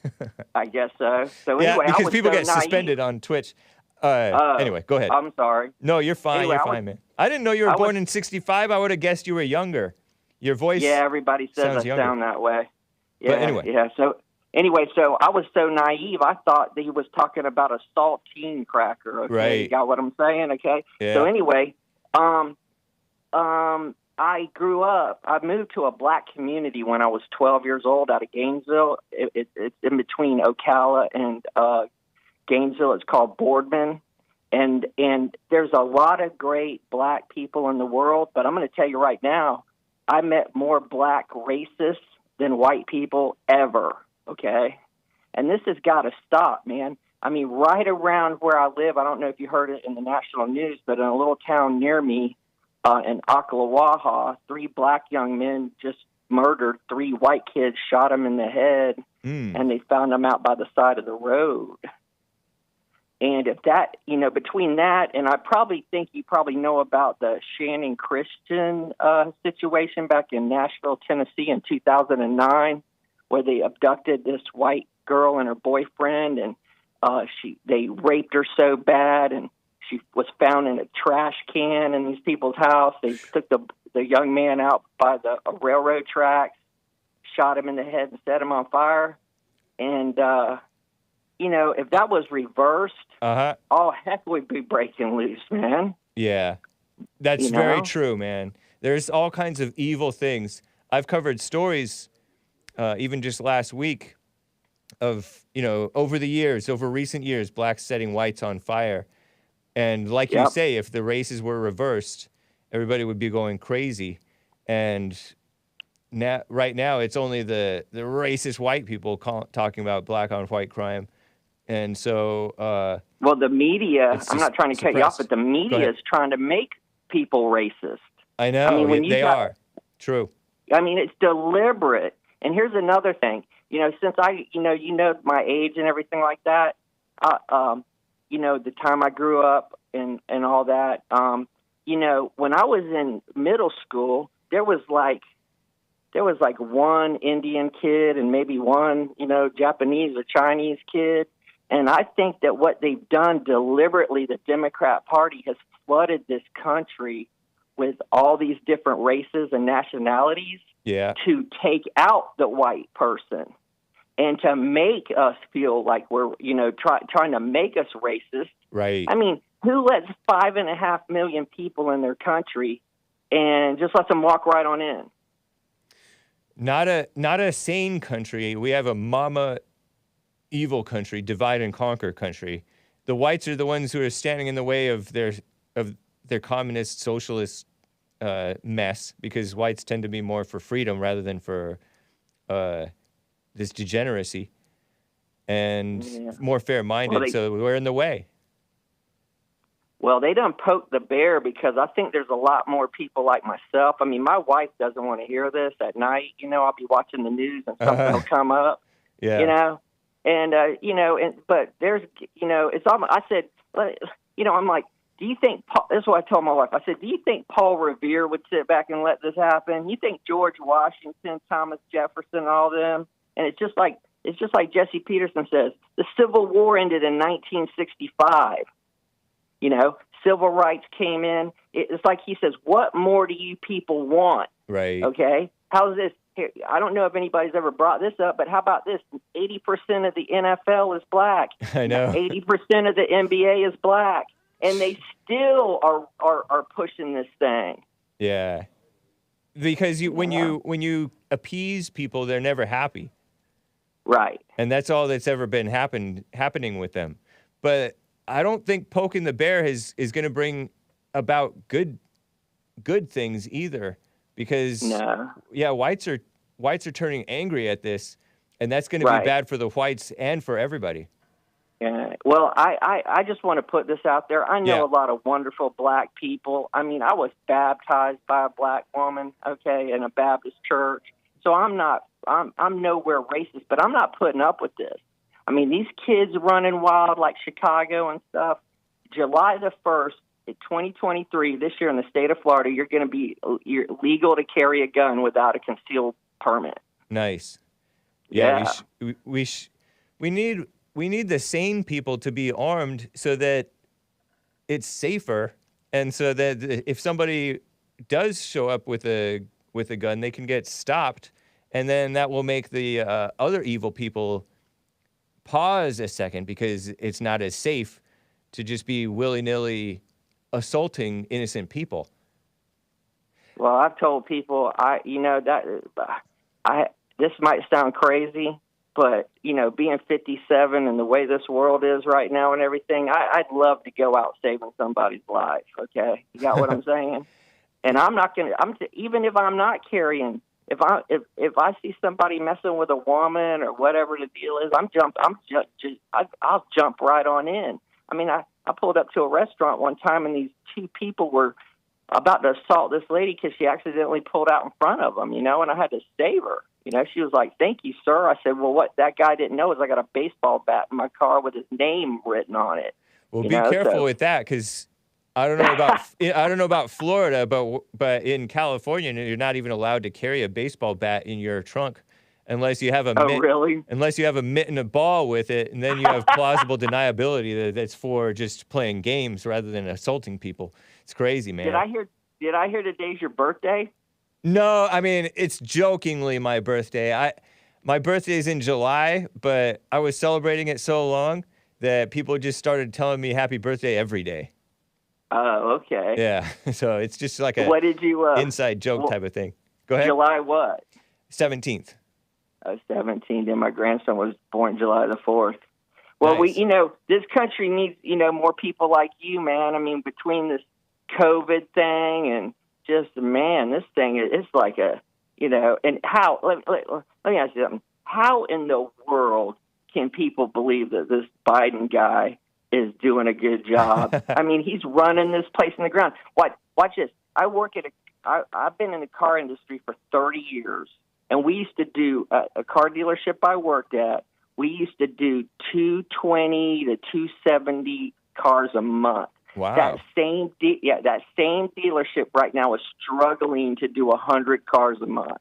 I guess so. So yeah, anyway, I because was people so get suspended on Twitch. Anyway, go ahead. I'm sorry. No, you're fine. Anyway, you're fine, man. I didn't know you were born in '65. I would have guessed you were younger. Your voice. Yeah, everybody says I younger. sound that way. Yeah, but anyway. Yeah. So anyway, so I was so naive. I thought that he was talking about a saltine cracker. Okay, right. You got what I'm saying? Okay. Yeah. So anyway, I grew up. I moved to a black community when I was 12 years old out of Gainesville. It's in between Ocala and Gainesville. It's called Boardman. And there's a lot of great black people in the world, but I'm going to tell you right now, I met more black racists than white people ever, okay? And this has got to stop, man. I mean, right around where I live, I don't know if you heard it in the national news, but in a little town near me, in Ocklawaha, 3 black young men just murdered 3 white kids, shot them in the head, and they found them out by the side of the road. And if that, between that, and I probably think you probably know about the Shannon Christian situation back in Nashville, Tennessee in 2009, where they abducted this white girl and her boyfriend, and they raped her so bad, and she was found in a trash can in these people's house. They took the young man out by the railroad tracks, shot him in the head and set him on fire. And, if that was reversed, all heck would be breaking loose, man. Yeah, that's very true, man. There's all kinds of evil things. I've covered stories, even just last week, of, over recent years, blacks setting whites on fire. And like you say, if the races were reversed, everybody would be going crazy. And right now, it's only the racist white people talking about black on white crime. And so... well, the media, I'm not trying to cut you off, but the media is trying to make people racist. I know, they are. True. I mean, it's deliberate. And here's another thing. Since I, you know my age and everything like that, the time I grew up and all that, when I was in middle school, there was like one Indian kid and maybe one, Japanese or Chinese kid. And I think that what they've done deliberately, the Democrat Party has flooded this country with all these different races and nationalities to take out the white person and to make us feel like we're, trying to make us racist. Right. I mean, who lets 5.5 million people in their country and just lets them walk right on in? Not a sane country. We have a mama evil country, divide and conquer country. The whites are the ones who are standing in the way of their communist socialist mess, because whites tend to be more for freedom rather than for this degeneracy and more fair-minded. So we're in the way. Well, they done poked the bear, because I think there's a lot more people like myself. I mean, my wife doesn't want to hear this at night. I'll be watching the news and something will come up. Yeah. But there's, it's almost, I said, I'm like, do you think, this is what I told my wife, I said, do you think Paul Revere would sit back and let this happen? You think George Washington, Thomas Jefferson, all them? And it's just like Jesse Peterson says, the Civil War ended in 1965. Civil rights came in. It's like he says, what more do you people want? Right. Okay. How's this? Here, I don't know if anybody's ever brought this up, but how about this? 80% of the NFL is black. I know. 80% of the NBA is black, and they still are pushing this thing. Yeah, because when you appease people, they're never happy. Right. And that's all that's ever been happening with them. But I don't think poking the bear is going to bring about good things either, because whites are turning angry at this, and that's going to be bad for the whites and for everybody. Yeah. Well, I just want to put this out there. I know a lot of wonderful black people. I mean, I was baptized by a black woman, okay, in a Baptist church. So I'm nowhere racist, but I'm not putting up with this. I mean, these kids running wild like Chicago and stuff. July the 1st, in 2023, this year in the state of Florida, you're legal to carry a gun without a concealed permit. Nice. Yeah. We need the sane people to be armed so that it's safer, and so that if somebody does show up with a gun, they can get stopped, and then that will make the other evil people pause a second, because it's not as safe to just be willy-nilly assaulting innocent people. Well, I've told people, this might sound crazy, but, being 57 and the way this world is right now and everything, I'd love to go out saving somebody's life, okay? You got what I'm saying? And I'm not going to, even if I'm not carrying, if I see somebody messing with a woman or whatever the deal is, I'll jump right on in. I mean, I pulled up to a restaurant one time, and these two people were about to assault this lady because she accidentally pulled out in front of them, and I had to save her. She was like, "Thank you, sir." I said, "Well, what that guy didn't know is I got a baseball bat in my car with his name written on it." Well, be careful with that, because I don't know about Florida, but in California, you're not even allowed to carry a baseball bat in your trunk unless you have a unless you have a mitt and a ball with it, and then you have plausible deniability that's for just playing games rather than assaulting people. It's crazy, man. Did I hear today's your birthday? No, I mean, it's jokingly my birthday. My birthday's in July, but I was celebrating it so long that people just started telling me happy birthday every day. Oh, okay. Yeah, so it's just like a what did you, inside joke type of thing. Go ahead. July what? 17th. 17. Then my grandson was born July the 4th. Well, nice. This country needs, more people like you, man. I mean, between this COVID thing and just, man, this thing is like and how, let me ask you something. How in the world can people believe that this Biden guy is doing a good job? I mean, he's running this place in the ground. Watch this. I've been in the car industry for 30 years, and we used to do a car dealership I worked at. We used to do 220 to 270 cars a month. Wow. That same dealership right now is struggling to do 100 cars a month.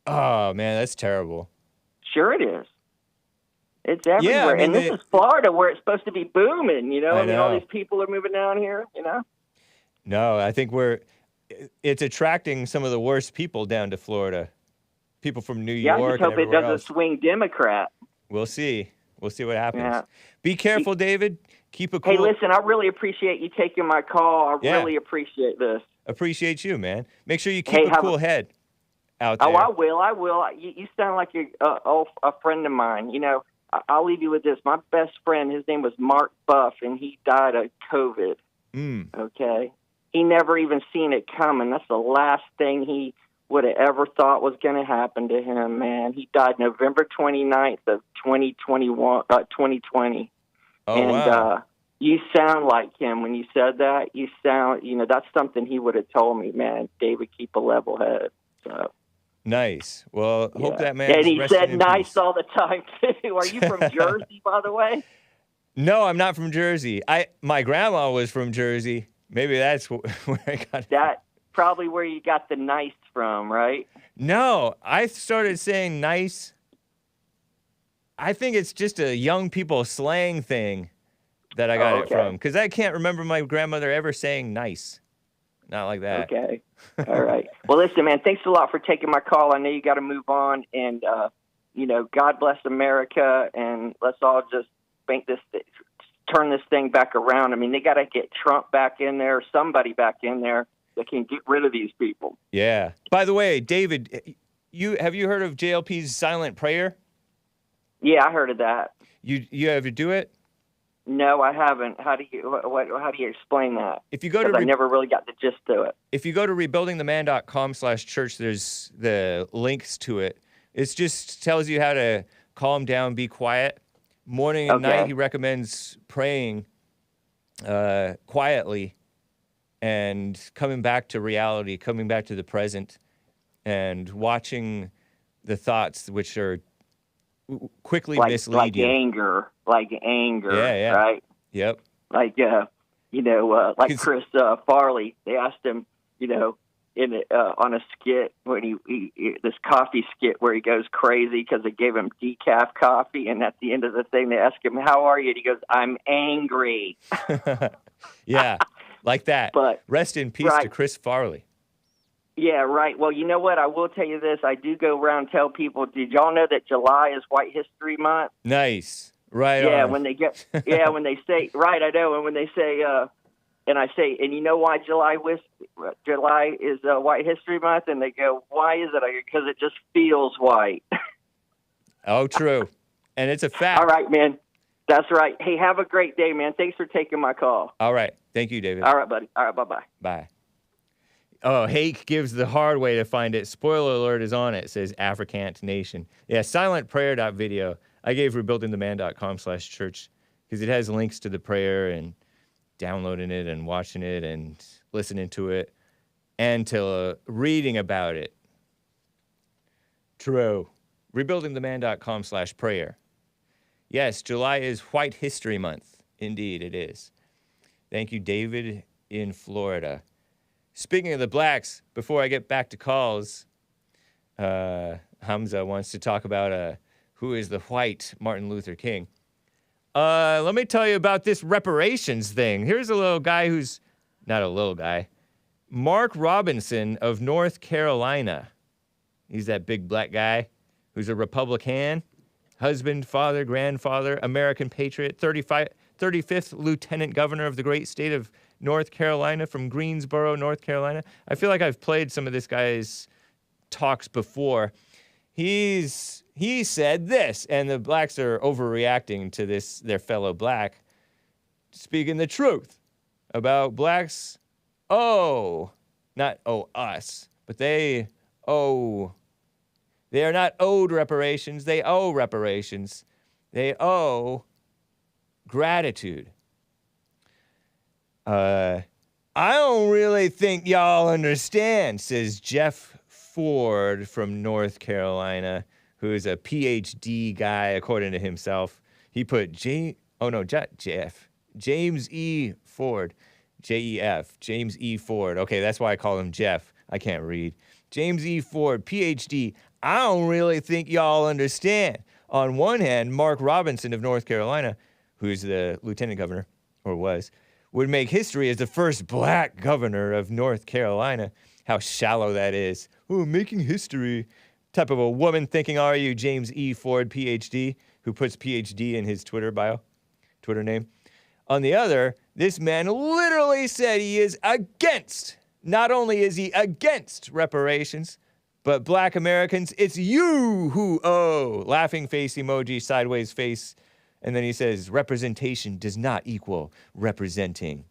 Oh man, that's terrible. Sure it is. It's everywhere. Yeah, I mean, and this is Florida, where it's supposed to be booming, I know. all these people are moving down here, No, I think it's attracting some of the worst people down to Florida. People from New York. I just hope it doesn't swing Democrat. We'll see. We'll see what happens. Yeah. Be careful, David. Keep a cool. Hey, listen, I really appreciate you taking my call. I really appreciate this. Appreciate you, man. Make sure you keep a cool head out there. Oh, I will. You sound like a friend of mine. I'll leave you with this. My best friend, his name was Mark Buff, and he died of COVID. Okay? He never even seen it coming. That's the last thing he would have ever thought was going to happen to him, man. He died November 29th of 2020. Oh, and, wow. You sound like him when you said that. You sound, that's something he would have told me, man. David, keep a level head. So. Nice. Well, hope that man. And he said nice peace. all the time, too. Are you from Jersey, by the way? No, I'm not from Jersey. My grandma was from Jersey. Maybe that's where I got it. That probably where you got the nice from, right? No, I started saying nice. I think it's just a young people slang thing that I got it from. Because I can't remember my grandmother ever saying nice. Not like that. Okay. All right. Well, listen, man, thanks a lot for taking my call. I know you got to move on. And, God bless America. And let's all just turn this thing back around. I mean, they got to get Trump back in there, somebody back in there that can get rid of these people. Yeah. By the way, David, have you heard of JLP's silent prayer? Yeah, I heard of that. You ever do it? No, I haven't. How do you explain that? If you go Because to I never really got the gist to it. if you go to rebuildingtheman.com/church, there's the links to it. It just tells you how to calm down, be quiet. Morning and night, he recommends praying quietly and coming back to reality, coming back to the present, and watching the thoughts which are quickly mislead like you. Like anger, Yeah. right? Yep. Like like Chris Farley. They asked him, on a skit when he this coffee skit where he goes crazy because they gave him decaf coffee, and at the end of the thing they ask him, "How are you?" and he goes, "I'm angry." Yeah, like that. But rest in peace to Chris Farley. Yeah, right. Well, you know what? I will tell you this. I do go around and tell people, did y'all know that July is White History Month? Nice. Right yeah, on. when they say, right, I know. And when they say, and I say, and you know why July is White History Month? And they go, why is it? Because it just feels white. Oh, true. And it's a fact. All right, man. That's right. Hey, have a great day, man. Thanks for taking my call. All right. Thank you, David. All right, buddy. All right, bye-bye. Bye. Oh, Hake gives the hard way to find it. Spoiler alert is on it. It says Africant Nation. Yeah, silentprayer.video. I gave rebuildingtheman.com/church because it has links to the prayer and downloading it and watching it and listening to it and to reading about it. True. Rebuildingtheman.com/prayer. Yes, July is White History Month. Indeed, it is. Thank you, David in Florida. Speaking of the blacks, before I get back to calls, HAMZA wants to talk about who is the white Martin Luther King. Let me tell you about this reparations thing. Here's a little guy who's not a little guy. Mark Robinson of North Carolina. He's that big black guy who's a Republican, husband, father, grandfather, American patriot, 35th lieutenant governor of the great state of North Carolina from Greensboro, North Carolina. I feel like I've played some of this guy's talks before. He said this, and the blacks are overreacting to this, their fellow black, speaking the truth about blacks. Not us, but they are not owed reparations. They owe reparations. They owe gratitude. I don't really think y'all understand, says Jeff Ford from North Carolina, who is a PhD guy, according to himself. He put James E. Ford, J-E-F, James E. Ford. Okay, that's why I call him Jeff. I can't read. James E. Ford, PhD. I don't really think y'all understand. On one hand, Mark Robinson of North Carolina, who's the lieutenant governor, or was, would make history as the first black governor of North Carolina. How shallow that is. Oh, making history. Type of a woman thinking, are you, James E. Ford, PhD, who puts PhD in his Twitter bio, Twitter name. On the other, this man literally said he is against, not only is he against reparations, but black Americans, it's you who owe. Laughing face emoji, sideways face. And then he says, representation does not equal representing.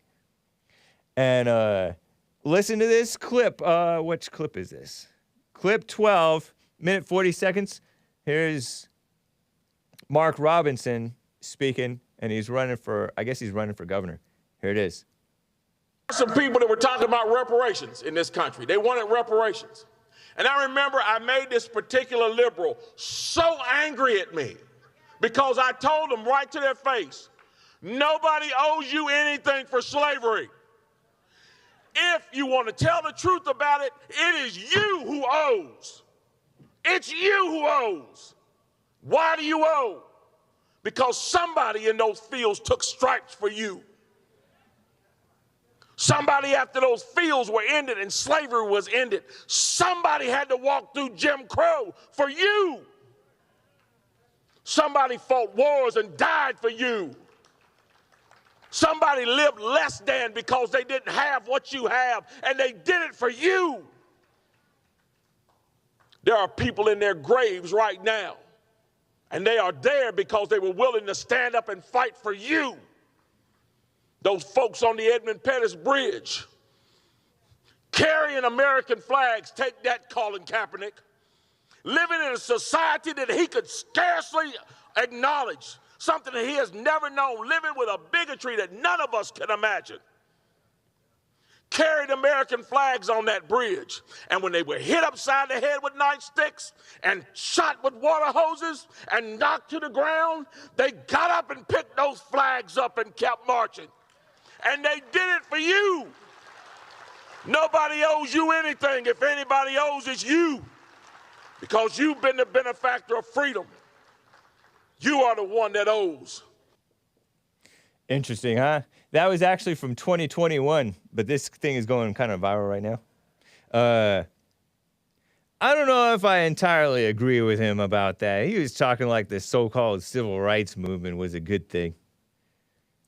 And listen to this clip. Which clip is this? Clip 12, minute 40 seconds. Here's Mark Robinson speaking, and he's running for, I guess he's running for governor. Here it is. Some people that were talking about reparations in this country. They wanted reparations. And I remember I made this particular liberal so angry at me because I told them right to their face, nobody owes you anything for slavery. If you want to tell the truth about it, it is you who owes. It's you who owes. Why do you owe? Because somebody in those fields took stripes for you. Somebody, after those fields were ended and slavery was ended, somebody had to walk through Jim Crow for you. Somebody fought wars and died for you. Somebody lived less than because they didn't have what you have, and they did it for you. There are people in their graves right now, and they are there because they were willing to stand up and fight for you. those folks on the Edmund Pettus Bridge carrying American flags, take that, Colin Kaepernick, living in a society that he could scarcely acknowledge, something that he has never known, living with a bigotry that none of us can imagine. Carried American flags on that bridge, and when they were hit upside the head with nightsticks and shot with water hoses and knocked to the ground, they got up and picked those flags up and kept marching. And they did it for you. Nobody owes you anything. If anybody owes, it's you, because you've been the benefactor of freedom. You are the one that owes. Interesting, huh? That was actually from 2021, but this thing is going kind of viral right now. I don't know if I entirely agree with him about that. He was talking like the so-called civil rights movement was a good thing,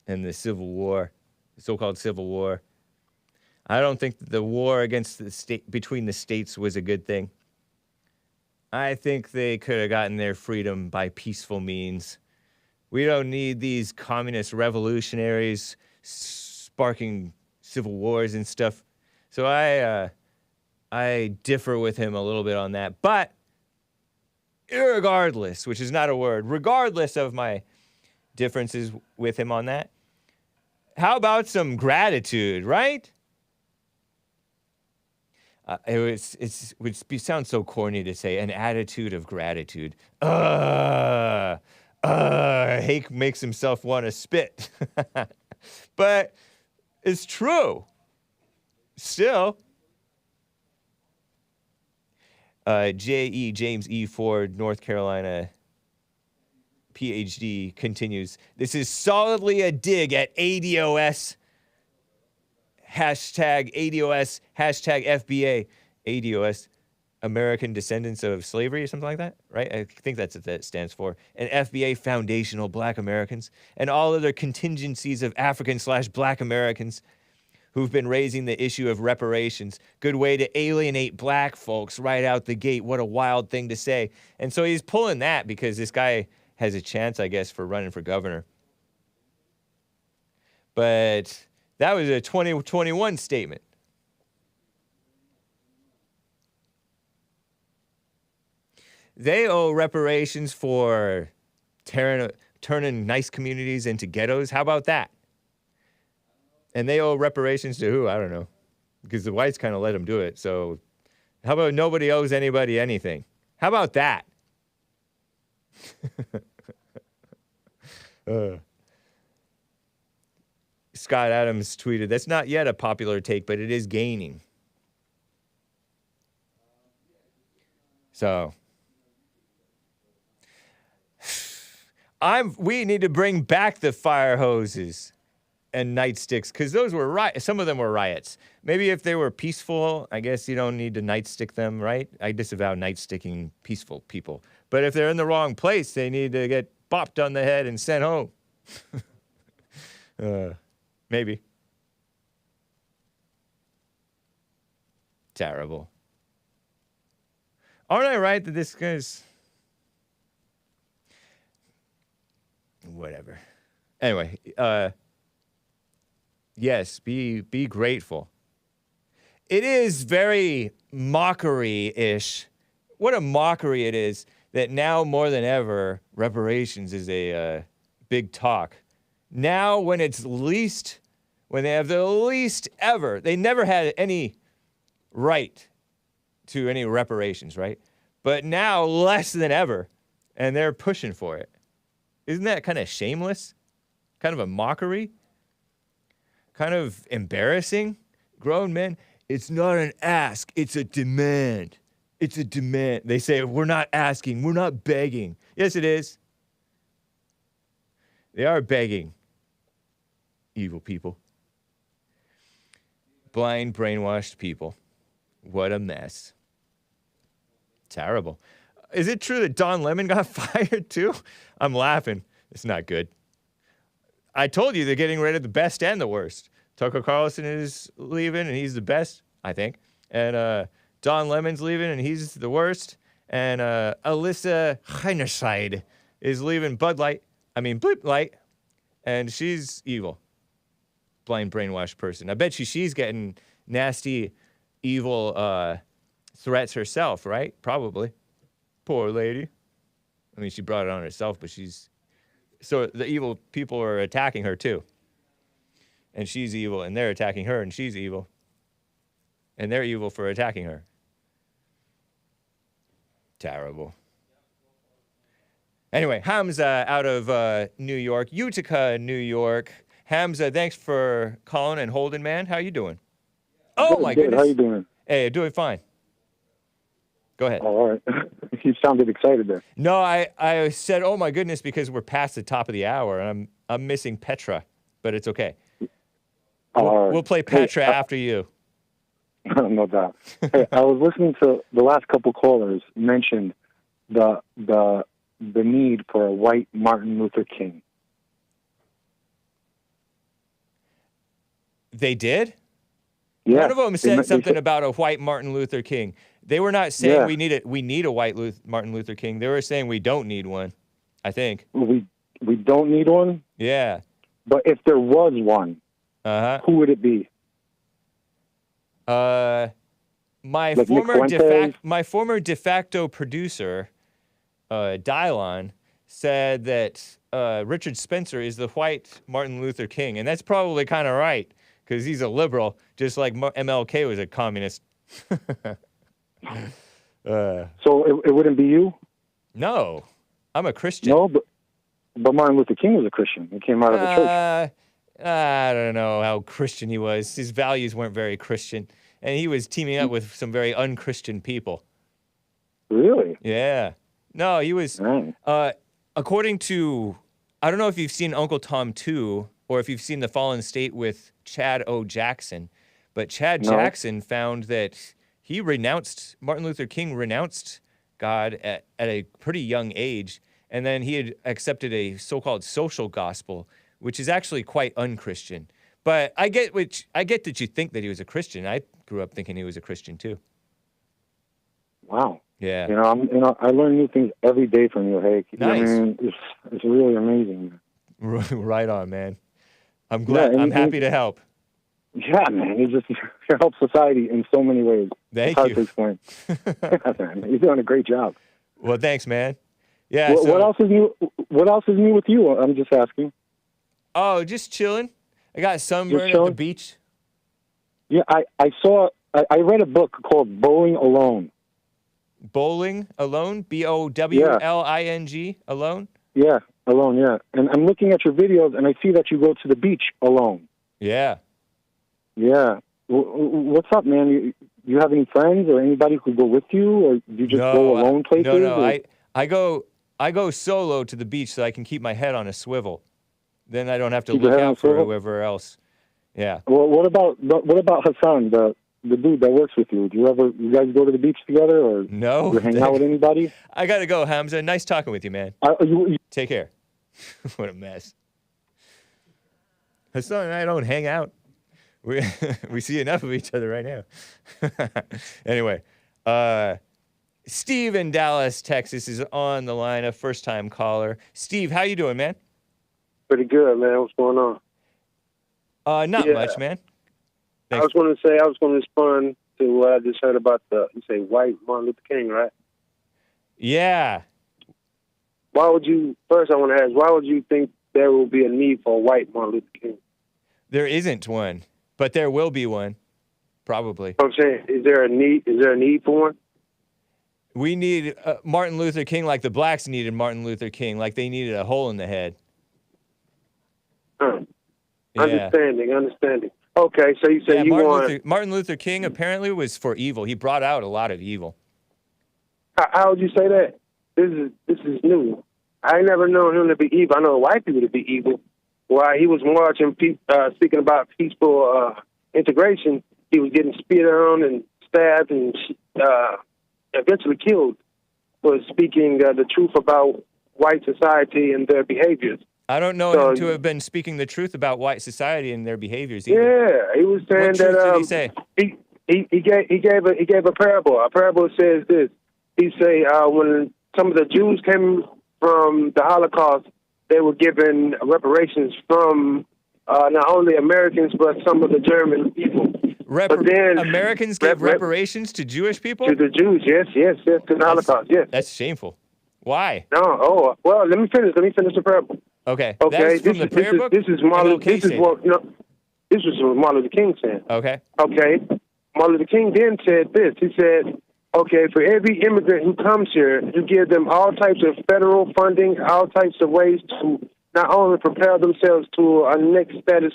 and the Civil War, the so-called Civil War. I don't think that the war against the state between the states was a good thing. I think they could have gotten their freedom by peaceful means. We don't need these communist revolutionaries sparking civil wars and stuff. So I differ with him a little bit on that. But irregardless, which is not a word, regardless of my differences with him on that, how about some gratitude, right? It would sound so corny to say an attitude of gratitude. Hake makes himself want to spit. But it's true. Still. James E. Ford, North Carolina, PhD, continues. This is solidly a dig at ADOS. Hashtag ADOS, hashtag FBA, ADOS, American Descendants of Slavery, or something like that, right? I think that's what that stands for. And FBA, Foundational Black Americans, and all other contingencies of African/Black Americans who've been raising the issue of reparations. Good way to alienate black folks right out the gate. What a wild thing to say. And so he's pulling that because this guy has a chance, I guess, for running for governor. But that was a 2021 statement. They owe reparations for turning nice communities into ghettos. How about that? And they owe reparations to who? I don't know. Because the whites kind of let them do it. So how about nobody owes anybody anything? How about that? Scott Adams tweeted, that's not yet a popular take, but it is gaining. So we need to bring back the fire hoses and nightsticks, because those were some of them were riots. Maybe if they were peaceful, I guess you don't need to nightstick them, right? I disavow nightsticking peaceful people. But if they're in the wrong place, they need to get bopped on the head and sent home. Maybe. Terrible. Aren't I right that this guy's... Whatever. Anyway, yes, be grateful. It is very mockery-ish. What a mockery it is that now more than ever, reparations is a big talk. Now when they have the least ever, they never had any right to any reparations, right? But now less than ever, and they're pushing for it. Isn't that kind of shameless? Kind of a mockery? Kind of embarrassing? Grown men, it's not an ask, it's a demand. It's a demand. They say, we're not asking, we're not begging. Yes, it is. They are begging. Evil people. Blind, brainwashed people. What a mess. Terrible. Is it true that Don Lemon got fired too? I'm laughing. It's not good. I told you they're getting rid of the best and the worst. Tucker Carlson is leaving, and he's the best, I think. And Don Lemon's leaving, and he's the worst. And Alyssa Heinerscheid is leaving Bud Light. Bleep Light. And she's evil. blind brainwashed person. I bet she's getting nasty, evil threats herself, right? Probably. Poor lady. I mean, she brought it on herself, but so the evil people are attacking her too. And she's evil, and they're attacking her, and she's evil. And they're evil for attacking her. Terrible. Anyway, HAMZA out of New York, Utica, New York. HAMZA, thanks for calling and holding, man. How you doing? Oh, Good, my good. goodness. How you doing? Hey, doing fine. Go ahead. Oh, all right. You sounded excited there. No, I said, oh, my goodness, because we're past the top of the hour, and I'm missing Petra, but it's okay. All right. We'll play Petra after you. No doubt. Hey, I was listening to the last couple callers mentioned the need for a white Martin Luther King. They did? Yeah. One of them said something about a white Martin Luther King. They were not saying we need a white Martin Luther King. They were saying we don't need one, I think. We don't need one? Yeah. But if there was one, who would it be? My Like former de facto producer, Dylon, said that Richard Spencer is the white Martin Luther King, and that's probably kind of right because he's a liberal, just like MLK was a communist. So it wouldn't be you? No, I'm a Christian. No, but Martin Luther King was a Christian. He came out of the church. I don't know how Christian he was. His values weren't very Christian, and he was teaming up with some very unchristian people. Really? Yeah. No, he was. According to, I don't know if you've seen Uncle Tom 2 or if you've seen The Fallen State with Chad O. Jackson, but Chad Jackson found that Martin Luther King renounced God at a pretty young age, and then he had accepted a so-called social gospel, which is actually quite unchristian. But I get that you think that he was a Christian. I grew up thinking he was a Christian too. Wow. Yeah. I learn new things every day from you, Hake. Nice. It's really amazing. Right on, man. I'm glad. I'm happy to help. Yeah, man. You help society in so many ways. Thank you. you. It's hard to explain. Yeah, man. You're doing a great job. Well, thanks, man. Yeah. What else is new? What else is new with you? I'm just asking. Oh, just chilling. I got sunburned at the beach. Yeah, I saw. I read a book called Bowling Alone. Bowling Alone? BOWLING Alone? Yeah, alone. Yeah, and I'm looking at your videos, and I see that you go to the beach alone. Yeah. Yeah. What's up, man? You have any friends or anybody who go with you, or do you just go alone places? No. I go solo to the beach so I can keep my head on a swivel. Then I don't have to look out for whoever else. Yeah. Well, what about Hassan, the dude that works with you? Do you guys go to the beach together, or no? You hang out with anybody? I gotta go, HAMZA. Nice talking with you, man. Take care. What a mess. Hassan and I don't hang out. We see enough of each other right now. Anyway, Steve in Dallas, Texas is on the line, a first-time caller. Steve, how you doing, man? Pretty good, man. What's going on? Not much, man. Thanks. I was going to respond to what I just heard about you say white Martin Luther King, right? Yeah. First I want to ask, why would you think there will be a need for a white Martin Luther King? There isn't one, but there will be one, probably. I'm saying, is there a need for one? We need Martin Luther King like the blacks needed Martin Luther King, like they needed a hole in the head. Yeah. Understanding. Okay, so you say Martin Luther King apparently was for evil. He brought out a lot of evil. How would you say that? This is new. I never known him to be evil. I know white people to be evil. While he was marching, speaking about peaceful integration, he was getting spit on and stabbed and eventually killed for speaking the truth about white society and their behaviors. I don't know him to have been speaking the truth about white society and their behaviors either. Yeah, he was saying what truth did he say? He gave a parable. A parable says this. He say when some of the Jews came from the Holocaust, they were given reparations from not only Americans but some of the German people. But then Americans gave reparations to Jewish people? To the Jews, yes, to the Holocaust, yes. That's shameful. Why? No, well, let me finish the parable. Okay. Okay, this is what Martin Luther King said. Okay. Okay, Martin Luther King then said this. He said, okay, for every immigrant who comes here, you give them all types of federal funding, all types of ways to not only prepare themselves to a next status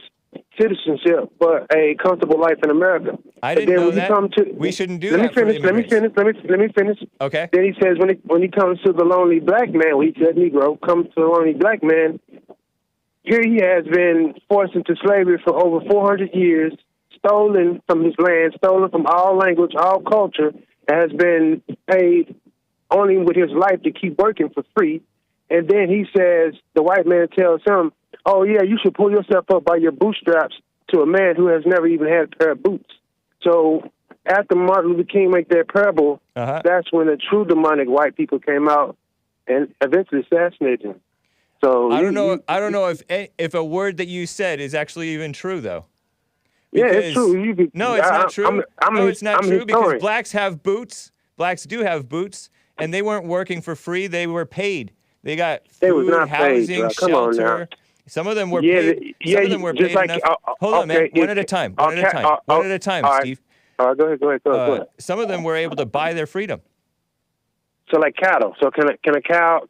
citizenship, but a comfortable life in America. I didn't know that. We shouldn't do that. Let me finish. Okay. Then he says when he comes to the lonely black man, well, he said Negro, comes to the lonely black man, here he has been forced into slavery for over 400 years, stolen from his land, stolen from all language, all culture, and has been paid only with his life to keep working for free. And then he says, the white man tells him, oh, yeah, you should pull yourself up by your bootstraps to a man who has never even had a pair of boots. So after Martin Luther King made that parable, that's when the true demonic white people came out and eventually assassinated him. So I don't know if a word that you said is actually even true, though. Yeah, it's true. No, it's not true. It's not true because blacks have boots. Blacks do have boots, and they weren't working for free. They were paid. They got food, housing, shelter. Some of them were paid. Some of them were paid enough. Hold on, man. One at a time. One at a time, Steve. Go ahead. Some of them were able to buy their freedom. So like cattle. So can a cow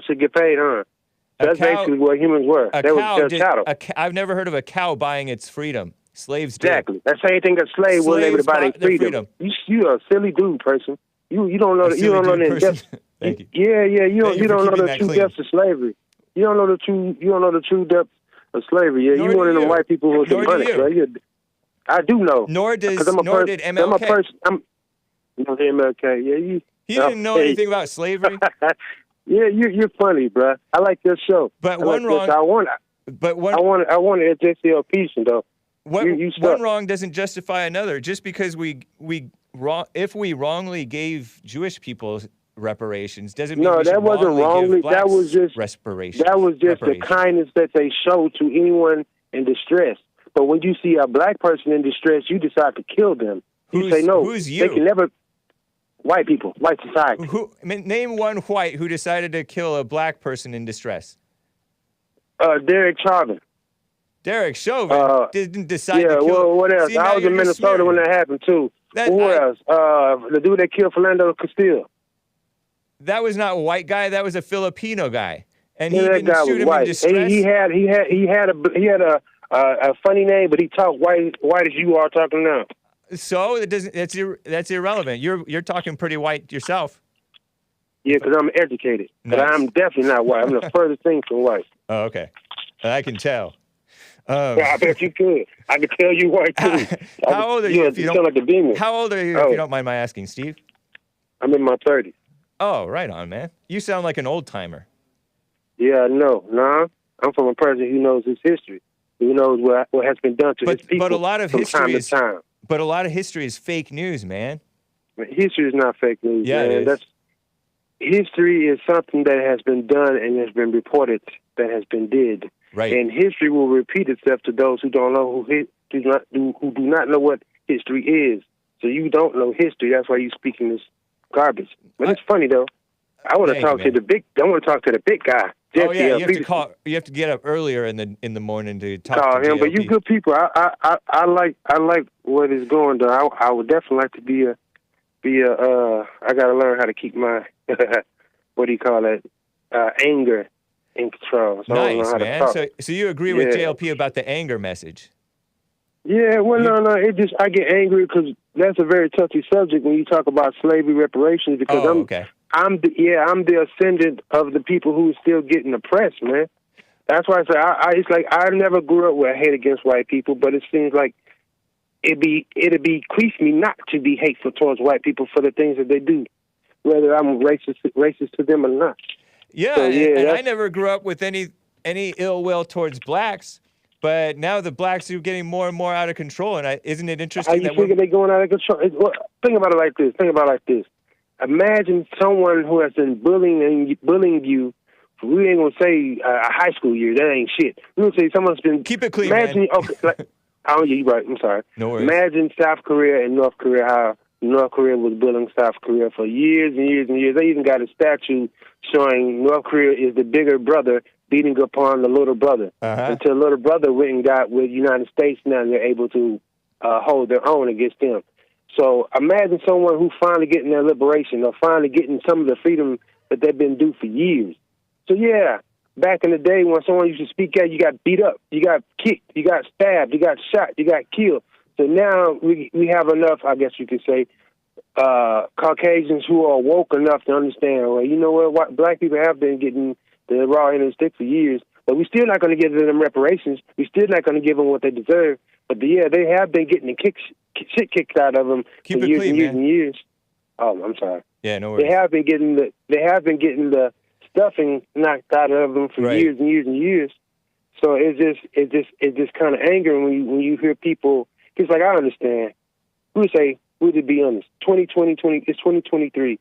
should get paid, huh? That's basically what humans were. They were cattle. I've never heard of a cow buying its freedom. Slaves did. Exactly. That's the same thing that slaves weren't able to buy their freedom. You are a silly dude, person. You don't know that. You don't know the depths. Thank you. Yeah. You don't know the true depths of slavery. You don't know the true depths of slavery. Yeah, you one of them white people who are demonic, right? I do know. Nor did MLK. I'm a person. You know the MLK. Yeah, he didn't know anything about slavery. Yeah, you're funny, bro. I like your show. But one wrong. I want to address your piece, though. One wrong doesn't justify another. Just because if we wrongly gave Jewish people reparations doesn't mean that wasn't wrongly. That was just reparations. That was just the kindness that they show to anyone in distress. But when you see a black person in distress, you decide to kill them. You say no. Who's you? They can never. White people, white society. Name one white who decided to kill a black person in distress. Derek Chauvin. Derek Chauvin didn't decide to kill. Yeah, well, what else? I was in Minnesota when that happened, too. Who else? The dude that killed Philando Castile. That was not a white guy. That was a Filipino guy. And he didn't shoot him in distress. He had a funny name, but he talked white as you are talking now. So that's irrelevant. You're talking pretty white yourself. Yeah, because I'm educated. Nice. But I'm definitely not white. I'm the furthest thing from white. Oh, okay. I can tell. Yeah, I bet you could. I could tell you white too. How old are you? You sound like a demon. How old are you, if you don't mind my asking, Steve? I'm in my 30s. Oh, right on, man. You sound like an old timer. Yeah, no. Nah, I'm from a person who knows his history. Who knows what has been done to his people but a lot of from history time to time. But a lot of history is fake news, man. History is not fake news, yeah, man. History is something that has been done and has been reported that has been did. Right. And history will repeat itself to those who don't know who do not know what history is. So you don't know history. That's why you're speaking this garbage. But it's funny though. I want to talk to the big guy. Oh yeah, you have to get up earlier in the morning to talk to him. JLP. But you good people. I like what is going though. I would definitely like to be I got to learn how to keep my what do you call it? Anger in control. So nice, man. So you agree with JLP about the anger message? Yeah, well, no. I get angry because that's a very touchy subject when you talk about slavery reparations. Because I'm the ascendant of the people who are still getting oppressed, man. That's why I say it's like I never grew up with hate against white people, but it seems like it'd bequeath me not to be hateful towards white people for the things that they do, whether I'm racist to them or not. Yeah, so, and I never grew up with any ill will towards blacks. But now the blacks are getting more and more out of control, and isn't it interesting? How you figure they're going out of control? Think about it like this. Imagine someone who has been bullying you we ain't gonna say a high school year. That ain't shit. We gonna say someone's been. Keep it clean, imagine, man. Okay, like, oh, yeah, you're right. I'm sorry. No worries. Imagine South Korea and North Korea, how North Korea was bullying South Korea for years and years and years. They even got a statue showing North Korea is the bigger brother beating upon the little brother. Until the little brother went and got with United States, now they're able to hold their own against them. So imagine someone who finally getting their liberation or finally getting some of the freedom that they've been due for years. So, yeah, back in the day when someone used to speak out, you got beat up, you got kicked, you got stabbed, you got shot, you got killed. So now we have enough, I guess you could say, Caucasians who are woke enough to understand, well, you know what, black people have been getting the raw end of the stick for years, but we're still not going to give them reparations. We're still not going to give them what they deserve. But, yeah, they have been getting the shit kicked out of them Keep for it years clean, and years man. and years. Oh, I'm sorry. Yeah, no worries. They have been getting the stuffing knocked out of them for Right. years and years and years. So it's just kind of angering when you hear people. It's like, I understand. We say, to be honest, 2020, it's 2023.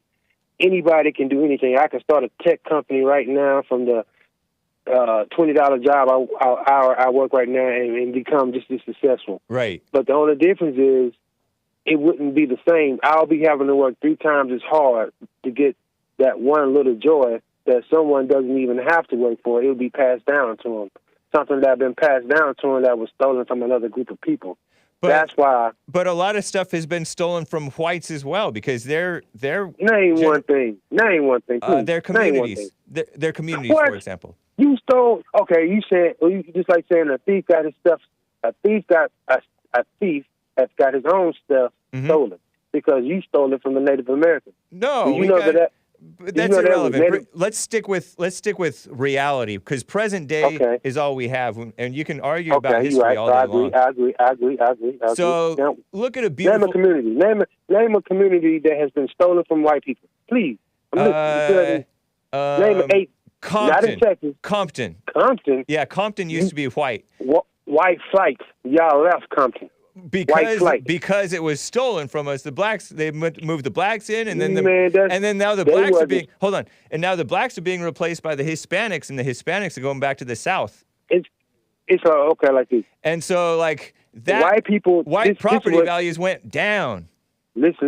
Anybody can do anything. I can start a tech company right now from the $20 job hour I work right now and become just as successful. Right. But the only difference is it wouldn't be the same. I'll be having to work 3 times as hard to get that one little joy that someone doesn't even have to work for. It'll be passed down to them. Something that had been passed down to them that was stolen from another group of people. That's why. But a lot of stuff has been stolen from whites as well because they're Name one thing. Please. their communities. Their communities, What? for example. You stole. Okay, you said. Well, you just like saying a thief got his stuff. A thief has got his own stuff stolen because you stole it from the Native Americans. No, you know that. But that's irrelevant. Let's stick with reality because present day is all we have, and you can argue about history all day long. I agree. So now, look at a beautiful name a community. Name a community that has been stolen from white people, please. Name 8. Compton. Not in Texas. Compton. Yeah, Compton used to be white. White flight. Y'all left Compton. Because it was stolen from us. The blacks, they moved the blacks in, and then now the blacks are being now the blacks are being replaced by the Hispanics, and the Hispanics are going back to the South. It's okay like this. And so like that, white property values went down. Listen.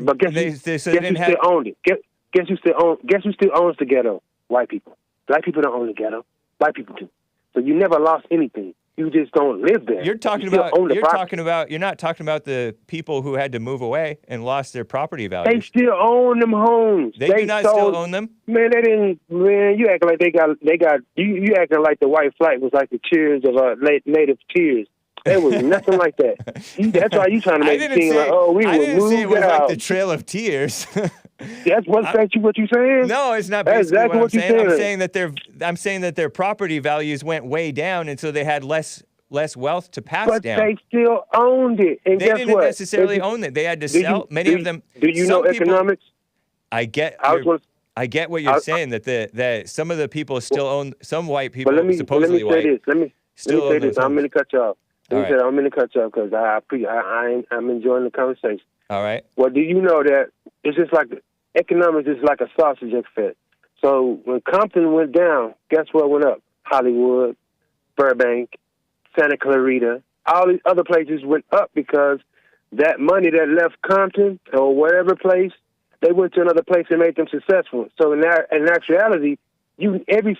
But guess who still owned it? Guess who still owns the ghetto? White people. Black people don't own the ghetto. White people do. So you never lost anything. You just don't live there. You're not talking about the people who had to move away and lost their property value. They still own them homes. They do not still own them? Man, they didn't. Man, you acting like they got. You acting like the white flight was like the tears of native tears. It was nothing like that. That's why you trying to make it seem like, we were moved out. I didn't say it was like the Trail of Tears. That's what you're saying? No, it's not That's basically exactly what I'm saying. saying. I'm saying that their property values went way down, and so they had less wealth to pass but down. But they still owned it, and they guess didn't what? necessarily own it. They had to sell. Many of them. Do you know economics? I get what you're saying. That some of the people still own. Some white people supposedly white. Let me say this. I'm going to cut you off. I'm going to cut you off because I'm enjoying the conversation. All right. Well, do you know that it's just like economics is like a sausage effect. So when Compton went down, guess what went up? Hollywood, Burbank, Santa Clarita, all these other places went up because that money that left Compton or whatever place, they went to another place and made them successful. So in actuality, every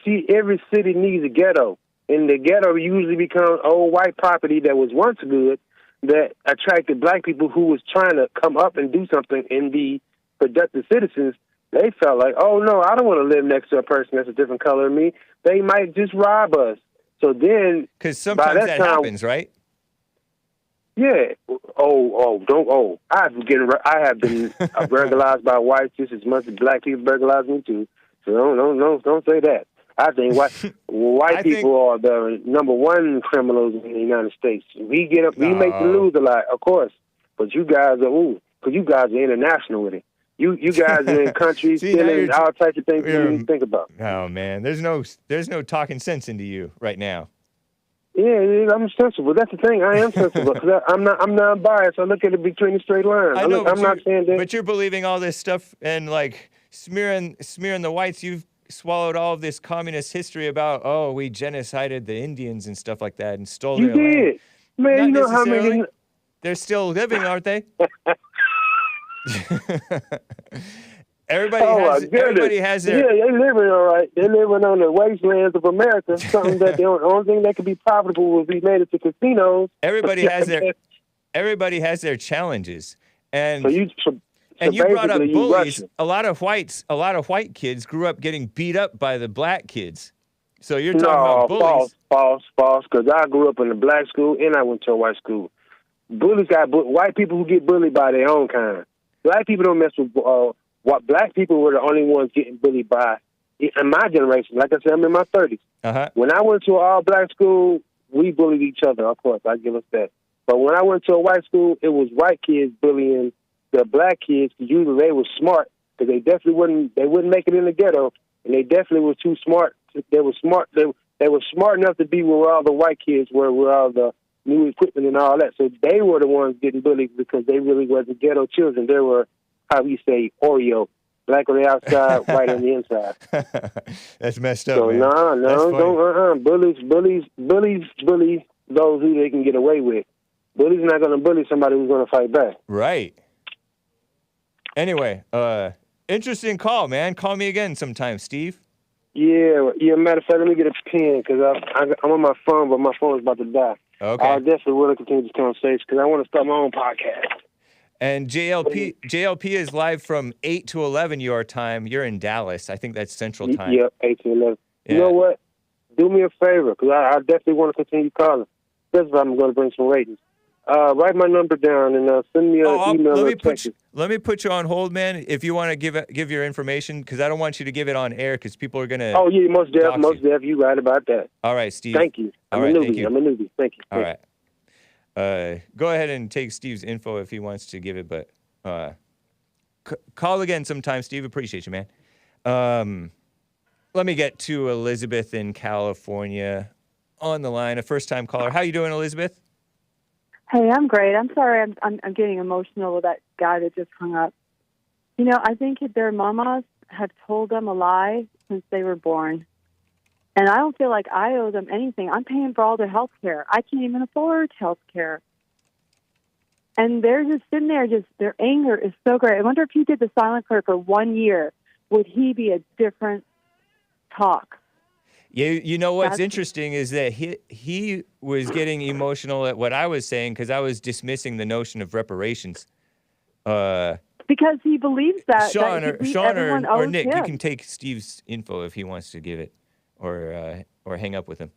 city needs a ghetto. And the ghetto usually becomes old white property that was once good that attracted black people who was trying to come up and do something and be productive citizens. They felt like, oh, no, I don't want to live next to a person that's a different color than me. They might just rob us. So then... Because sometimes that happens, right? Yeah. I have been burglarized by whites just as much as black people burglarize me, too. So don't say that. I think white people are the number one criminals in the United States. We make the news a lot, of course, but you guys are because you guys are international with it. You guys are in countries stealing all types of things you didn't even think about. Oh man, there's no talking sense into you right now. Yeah, I'm sensible. That's the thing. I am sensible because I'm not biased. I look at it between the straight lines. I'm not saying that. But you're believing all this stuff and like smearing the whites. swallowed all of this communist history about, oh, we genocided the Indians and stuff like that and stole You their land. did. Man, Not you know how necessarily. many... They're still living, aren't they? Everybody has their... Yeah, they living all right. They're living on the wastelands of America. Something that the only thing that could be profitable would be made it to casinos. Everybody has their challenges. And So you brought up basically, you bullies. Russian. A lot of white kids grew up getting beat up by the black kids. So you're talking No, about bullies. false. Because I grew up in a black school and I went to a white school. Bullies white people who get bullied by their own kind. Black people don't mess with. What black people were the only ones getting bullied by in my generation. Like I said, I'm in my 30s. Uh-huh. When I went to an all-black school, we bullied each other. Of course, I give us that. But when I went to a white school, it was white kids bullying the black kids. Usually they were smart because they definitely wouldn't make it in the ghetto, and they definitely were too smart. They were smart. They were smart enough to be where all the white kids were, where all the new equipment and all that. So they were the ones getting bullied because they really wasn't ghetto children. They were, how we say, Oreo. Black on the outside, white on the inside. That's messed up, So man. don't bullies bully those who they can get away with. Bullies not gonna bully somebody who's gonna fight back. Right. Anyway, interesting call, man. Call me again sometime, Steve. Yeah. Matter of fact, let me get a pen because I'm on my phone, but my phone is about to die. Okay. I definitely want to continue this conversation because I want to start my own podcast. And JLP is live from 8 to 11 your time. You're in Dallas. I think that's Central Time. Yep, 8 to 11. Yeah. You know what? Do me a favor because I definitely want to continue calling. That's why I'm going to bring some ratings. Write my number down and send me an email or text. Let me put you on hold, man, if you want to give your information, because I don't want you to give it on air because people are going to... Oh, yeah, most def. You right about that. All right, Steve. Thank you. I'm a newbie. Thank you. All right. Go ahead and take Steve's info if he wants to give it, but call again sometime, Steve. Appreciate you, man. Let me get to Elizabeth in California on the line, a first-time caller. How you doing, Elizabeth? Hey, I'm great. I'm sorry I'm getting emotional with that guy that just hung up. You know, I think their mamas have told them a lie since they were born. And I don't feel like I owe them anything. I'm paying for all their health care. I can't even afford health care. And they're just sitting there, their anger is so great. I wonder if he did the silent prayer for 1 year, would he be a different talk? You know what's interesting is that he was getting emotional at what I was saying because I was dismissing the notion of reparations. Because he believes that Sean or Nick, him. you can take Steve's info if he wants to give it, or hang up with him.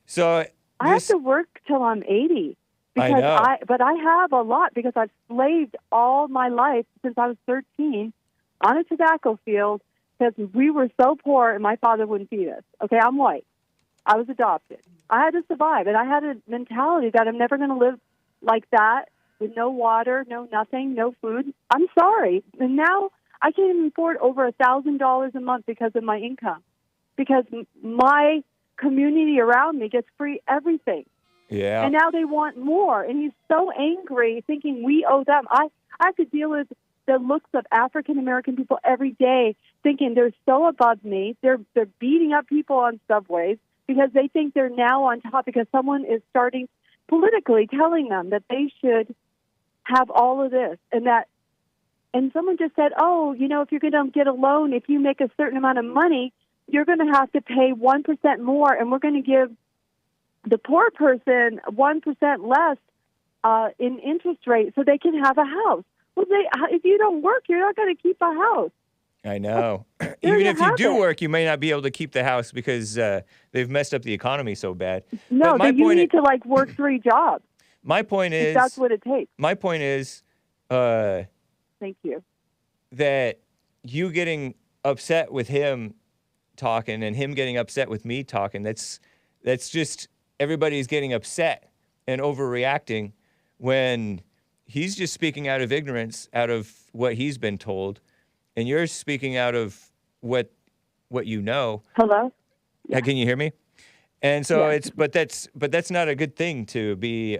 So I have to work till I'm 80. Because I know. But I have a lot because I've slaved all my life since I was 13 on a tobacco field because we were so poor and my father wouldn't feed us. Okay, I'm white. I was adopted. I had to survive, and I had a mentality that I'm never going to live like that with no water, no nothing, no food. I'm sorry. And now I can't even afford over $1,000 a month because of my income, because my community around me gets free everything. Yeah. And now they want more. And he's so angry, thinking we owe them. I have to deal with the looks of African-American people every day, thinking they're so above me. They're beating up people on subways because they think they're now on top because someone is starting politically telling them that they should have all of this. And someone just said, oh, you know, if you're going to get a loan, if you make a certain amount of money, you're going to have to pay 1% more, and we're going to give the poor person 1% less in interest rate so they can have a house. Well, if you don't work, you're not going to keep a house. I know. Even if you do work, you may not be able to keep the house because they've messed up the economy so bad. No, you need to work 3 jobs. My point is that's what it takes. My point is, thank you. That you getting upset with him talking and him getting upset with me talking. That's just everybody's getting upset and overreacting when he's just speaking out of ignorance, out of what he's been told, and you're speaking out of what you know. Hello? Yeah. Can you hear me? And so yeah. but that's not a good thing to be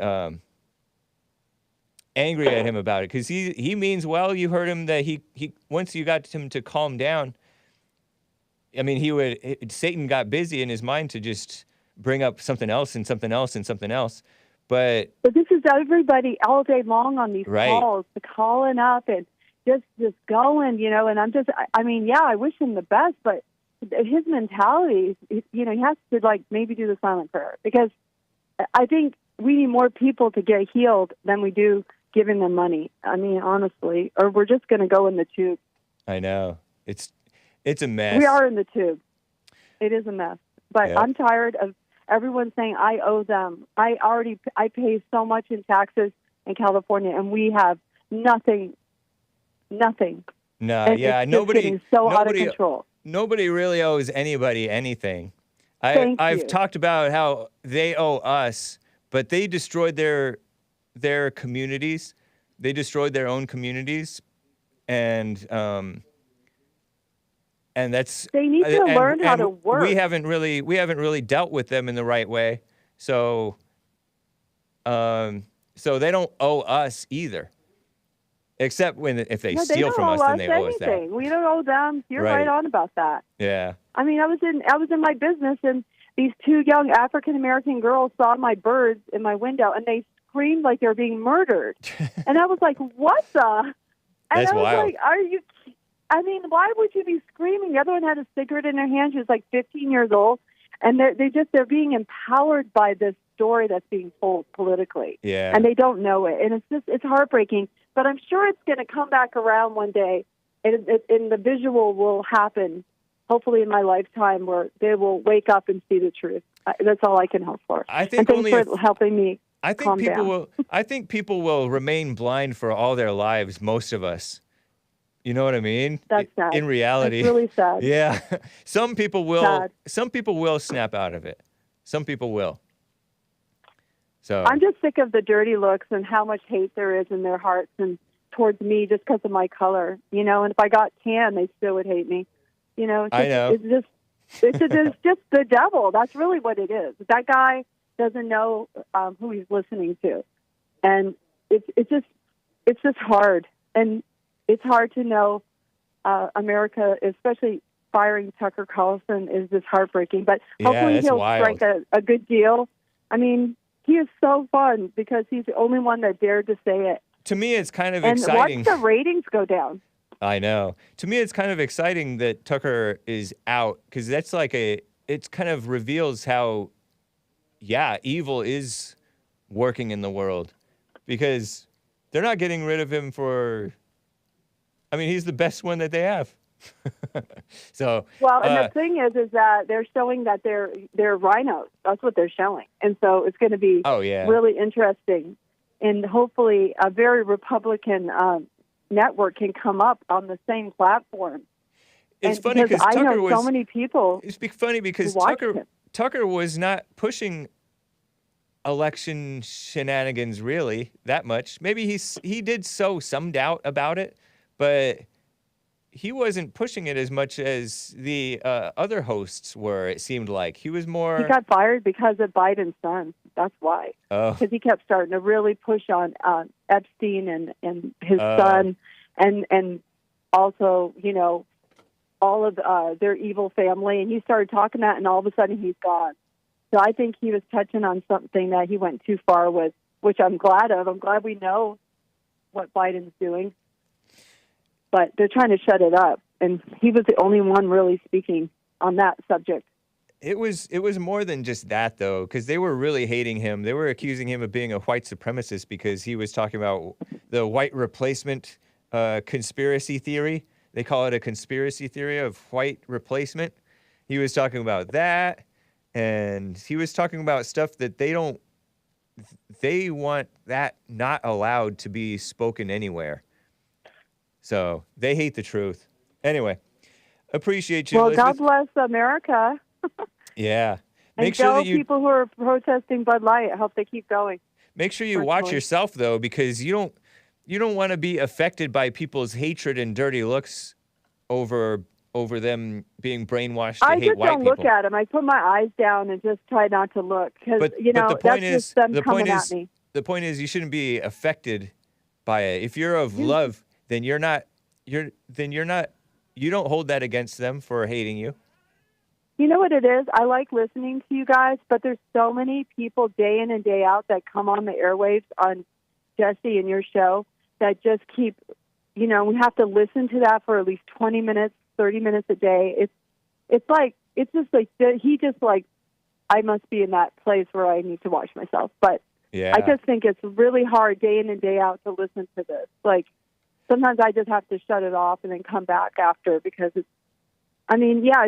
angry at him about it, because he means well. You heard him that he once you got him to calm down, I mean, Satan got busy in his mind to just bring up something else and something else and something else. But this is everybody all day long on these Right. calls, the calling up and just going, and I mean, yeah, I wish him the best, but his mentality, he has to like maybe do the silent prayer, because I think we need more people to get healed than we do giving them money. I mean, honestly, or we're just going to go in the tube. I know it's a mess. We are in the tube. It is a mess. But Yep. I'm tired of everyone saying I owe them. I pay so much in taxes in California, and we have nothing. Nothing. No, And yeah, it's just getting so out of control. Nobody really owes anybody anything. Thank I've you. talked about how they owe us, but they destroyed their communities. They destroyed their own communities, and that's They need to learn how to work. We haven't really dealt with them in the right way. So they don't owe us either. Except if they steal from us, then they owe us that. Anything. We don't owe them. You're Right. right on about that. Yeah. I mean, I was in my business, and these two young African American girls saw my birds in my window, and they screamed like they were being murdered. And I was like, "What the?" And That's I was wild. like, "Are you?" I mean, why would you be screaming? The other one had a cigarette in her hand. She was like 15 years old, and they're being empowered by this story that's being told politically. Yeah. And they don't know it, and it's heartbreaking. But I'm sure it's going to come back around one day, and the visual will happen, hopefully in my lifetime, where they will wake up and see the truth. That's all I can hope for. I think and thanks only for helping me calm down. I think people will remain blind for all their lives. Most of us. You know what I mean? That's sad. In reality, It's really sad. Yeah, some people will. Sad. Some people will snap out of it. Some people will. So I'm just sick of the dirty looks and how much hate there is in their hearts and towards me just because of my color, And if I got tan, they still would hate me, I know. It's just the devil. That's really what it is. That guy doesn't know who he's listening to, and it's just hard, and it's hard to know America, especially firing Tucker Carlson, is just heartbreaking. But hopefully it's he'll wild. strike a good deal. I mean, he is so fun because he's the only one that dared to say it. To me, it's kind of And exciting. watch the ratings go down. I know. To me, it's kind of exciting that Tucker is out, because that's like it kind of reveals how, evil is working in the world, because they're not getting rid of him he's the best one that they have. So Well, and the thing is that they're showing that they're rhinos. That's what they're showing, and so it's going to be really interesting, and hopefully a very Republican network can come up on the same platform. It's funny because I Tucker know was so many people. It's funny because who watch him. Tucker was not pushing election shenanigans really that much. Maybe he did sow some doubt about it, but he wasn't pushing it as much as the other hosts were. It seemed like he was more. He got fired because of Biden's son. That's why. Oh. Because he kept starting to really push on Epstein and his son, and also all of their evil family. And he started talking that, and all of a sudden he's gone. So I think he was touching on something that he went too far with, which I'm glad of. I'm glad we know what Biden's doing. But they're trying to shut it up, and he was the only one really speaking on that subject. It was more than just that, though, because they were really hating him. They were accusing him of being a white supremacist because he was talking about the white replacement conspiracy theory. They call it a conspiracy theory of white replacement. He was talking about that, and he was talking about stuff that they want that not allowed to be spoken anywhere. So they hate the truth. Anyway, appreciate you. Well, Elizabeth. God bless America. Yeah. And Make sure tell that you people who are protesting Bud Light, I hope they keep going. make sure you watch yourself though, because you don't want to be affected by people's hatred and dirty looks over them being brainwashed to I hate just white don't people. look at them. I put my eyes down and just try not to look because that's just them coming at me. The point is you shouldn't be affected by it. If you're of love, then you don't hold that against them for hating you. You know what it is? I like listening to you guys, but there's so many people day in and day out that come on the airwaves on Jesse and your show that just keep, we have to listen to that for at least 20 minutes, 30 minutes a day. It's just like, he just like, I must be in that place where I need to watch myself. But Yeah. I just think it's really hard day in and day out to listen to this. Like, sometimes I just have to shut it off and then come back after because it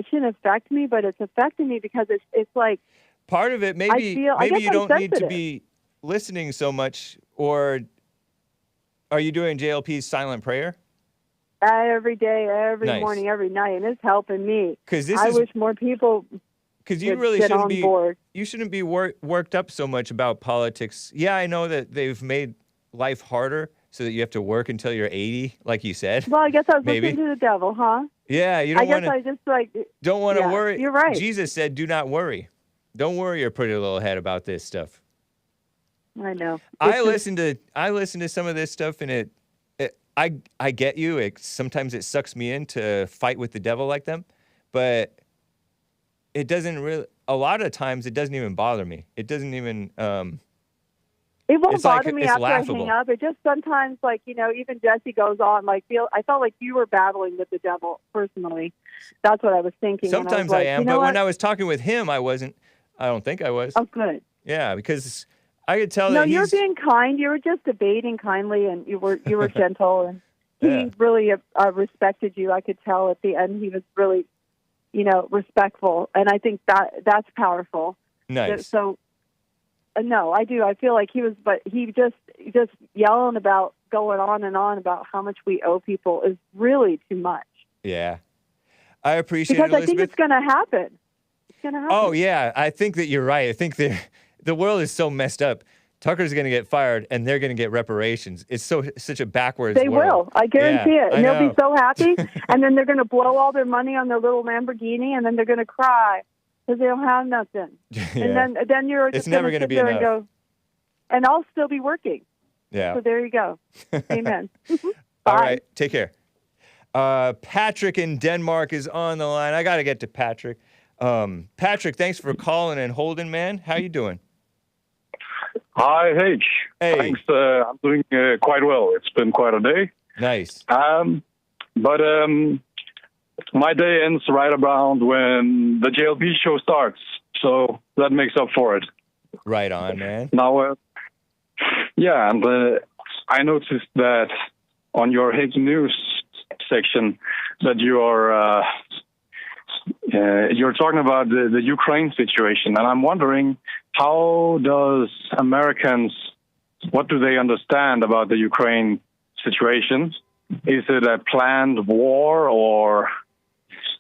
shouldn't affect me, but it's affecting me because it's like part of it. Maybe you don't need to be listening so much. Or are you doing JLP's silent prayer? Every day, every Nice. morning, every night, and it's helping me. 'Cause I wish more people Because you would really get shouldn't on be. board. You shouldn't be worked up so much about politics. Yeah, I know that they've made life harder so that you have to work until you're 80, like you said. Well, I guess I was Maybe. listening to the devil, huh? Yeah, you I don't want guess I to. just like. Don't want to yeah, worry. You're right. Jesus said, "Do not worry. Don't worry your pretty little head about this stuff." I know. I listen to some of this stuff, and I get you. Sometimes it sucks me in to fight with the devil like them, but it doesn't really. A lot of times, it doesn't even bother me. It doesn't even. It won't it's like- bother me it's after laughable. I hang up. It just sometimes, even Jesse goes on. I felt like you were battling with the devil personally. That's what I was thinking. and Sometimes was I like, am, you know but what? when I was talking with him, I wasn't. I don't think I was. Oh, good. Yeah, because I could tell No, that you're he's. being kind. You were just debating kindly, and you were gentle, and he Yeah. really respected you. I could tell at the end he was really, respectful, and I think that's powerful. Nice. So, no, I do. I feel like he just yelling about going on and on about how much we owe people is really too much. Yeah, I appreciate Because it, I think Elizabeth. it's going to happen. It's going to happen. Oh yeah, I think that you're right. I think the world is so messed up. Tucker's going to get fired, and they're going to get reparations. It's such a backwards They world. will. I guarantee Yeah, it. I And they'll know. be so happy. And then they're going to blow all their money on their little Lamborghini, and then they're going to cry because they don't have nothing. Yeah. And then you're It's just never going gonna to be sit there and enough. go, and I'll still be working. Yeah. So there you go. Amen. All Bye. right. Take care. Patrick in Denmark is on the line. I got to get to Patrick. Patrick, thanks for calling and holding, man. How you doing? Hi, H. Hey. Thanks. I'm doing quite well. It's been quite a day. Nice. But my day ends right around when the JLP show starts, so that makes up for it. Right on, man. Now, yeah, and I noticed that on your Hake News section that you're talking about the Ukraine situation, and I'm wondering, how does Americans, what do they understand about the Ukraine situation? Is it a planned war, or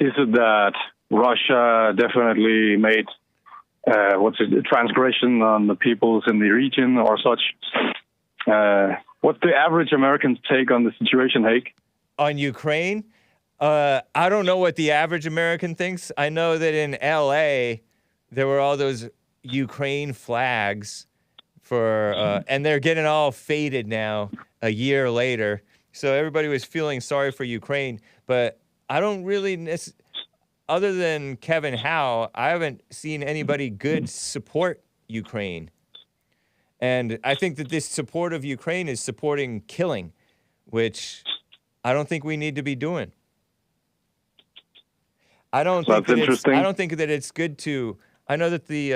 is it that Russia definitely made a transgression on the peoples in the region or such? What's the average American's take on the situation, Hake? On Ukraine, I don't know what the average American thinks. I know that in LA, there were all those Ukraine flags and they're getting all faded now a year later. So everybody was feeling sorry for Ukraine, but I don't really, other than Kevin Howe, I haven't seen anybody good support Ukraine. And I think that this support of Ukraine is supporting killing, which I don't think we need to be doing. I don't think that it's good to. I know that the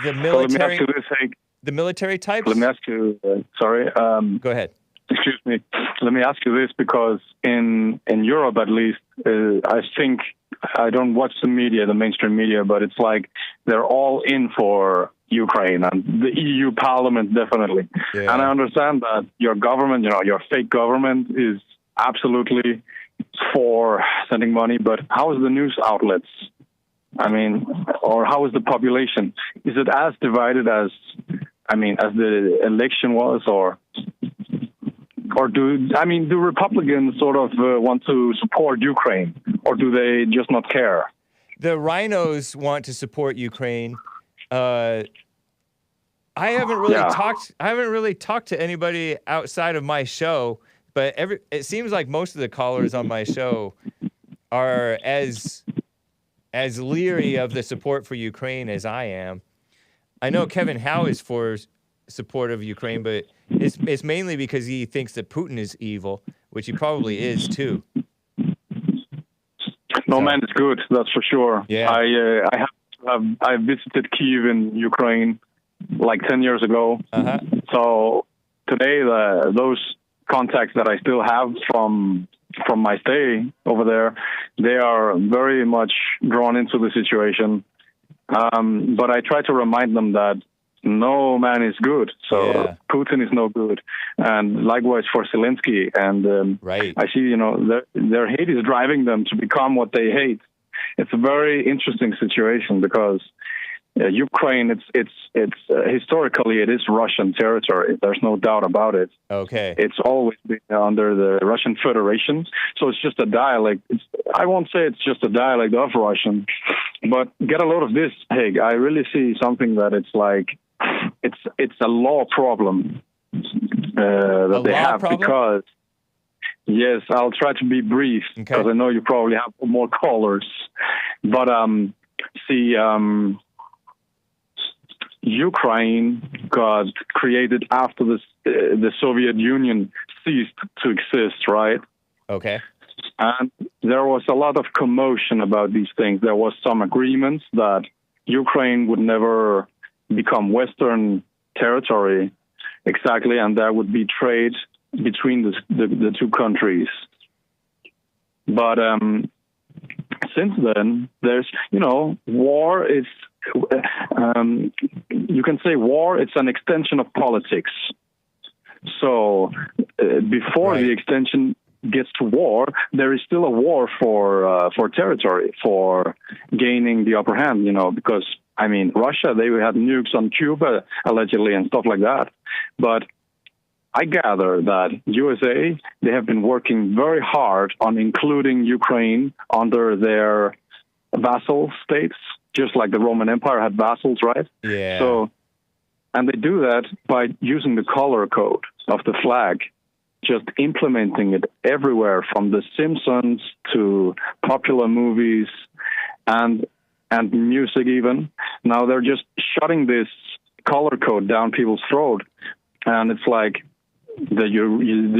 military. Let me ask you this, Hake. The military types. Let me ask you. Sorry. Go ahead. Excuse me. Let me ask you this, because in Europe, at least, I think I don't watch the media, the mainstream media, but it's like they're all in for Ukraine, and the EU Parliament definitely. Yeah. And I understand that your government, your fake government, is absolutely for sending money. But how is the news outlets? I mean, or how is the population? Is it as divided as the election was, or do Republicans sort of want to support Ukraine, or do they just not care? The rhinos want to support Ukraine. I haven't really talked to anybody outside of my show, but it seems like most of the callers on my show are as as leery of the support for Ukraine as I am. I know Kevin Howe is for support of Ukraine, but it's mainly because he thinks that Putin is evil, which he probably is too. No man is good, that's for sure. Yeah. I visited Kiev in Ukraine like 10 years ago. Uh-huh. So today, those contacts that I still have from my stay over there, they are very much drawn into the situation. But I try to remind them that no man is good. So Putin is no good. And likewise for Zelensky. And right. I see, their hate is driving them to become what they hate. It's a very interesting situation because Ukraine, it's historically it is Russian territory. There's no doubt about it. Okay. It's always been under the Russian Federation, so it's just a dialect. I won't say it's just a dialect of Russian, but get a load of this, Hake. I really see something that it's like it's a law problem that they have problem? Because. Yes, I'll try to be brief because I know you probably have more callers. But Ukraine got created after the Soviet Union ceased to exist, right? Okay. And there was a lot of commotion about these things. There was some agreements that Ukraine would never become Western territory exactly, and there would be trade between the two countries. But since then, there's, war is, you can say war, it's an extension of politics. So before the extension gets to war, there is still a war for territory, for gaining the upper hand, because, Russia, they had nukes on Cuba, allegedly, and stuff like that. But I gather that USA, they have been working very hard on including Ukraine under their vassal states, just like the Roman Empire had vassals, right? Yeah. So, and they do that by using the color code of the flag, just implementing it everywhere from The Simpsons to popular movies and music even. Now they're just shutting this color code down people's throat. And it's like, the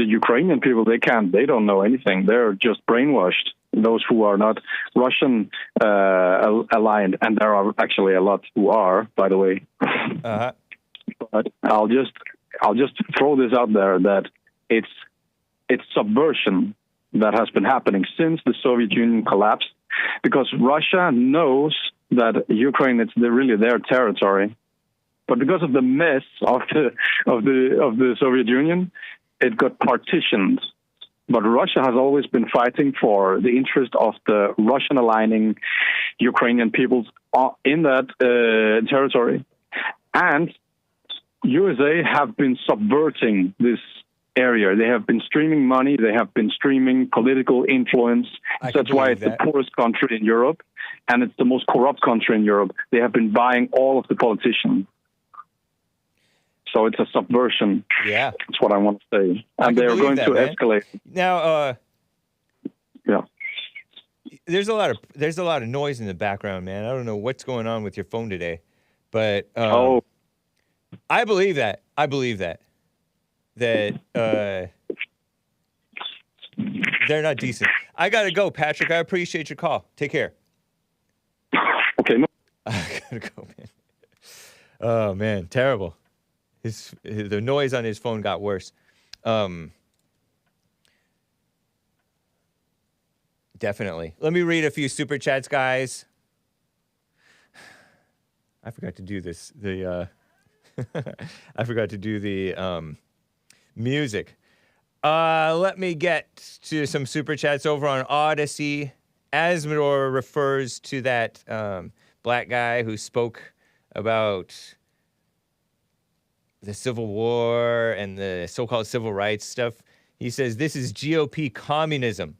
Ukrainian people, they don't know anything. They're just brainwashed. Those who are not Russian aligned, and there are actually a lot who are, by the way. Uh-huh. But I'll just throw this out there that it's subversion that has been happening since the Soviet Union collapsed, because Russia knows that Ukraine, it's really their territory. But because of the mess of the Soviet Union, it got partitioned. But Russia has always been fighting for the interest of the Russian aligning Ukrainian peoples in that territory. And USA have been subverting this area. They have been streaming money. They have been streaming political influence. That's why it's the poorest country in Europe, and it's the most corrupt country in Europe. They have been buying all of the politicians. So it's a subversion. Yeah. That's what I want to say. And they're going to escalate. Now, yeah. There's a lot of noise in the background, man. I don't know what's going on with your phone today. But I believe that. That they're not decent. I got to go, Patrick. I appreciate your call. Take care. Okay. No. I got to go, man. Oh, man. Terrible. The noise on his phone got worse. Definitely. Let me read a few super chats, guys. I forgot to do this. I forgot to do the music. Let me get to some super chats over on Odyssey. Asmodor refers to that black guy who spoke about the Civil War and the so-called civil rights stuff. He says, this is GOP communism.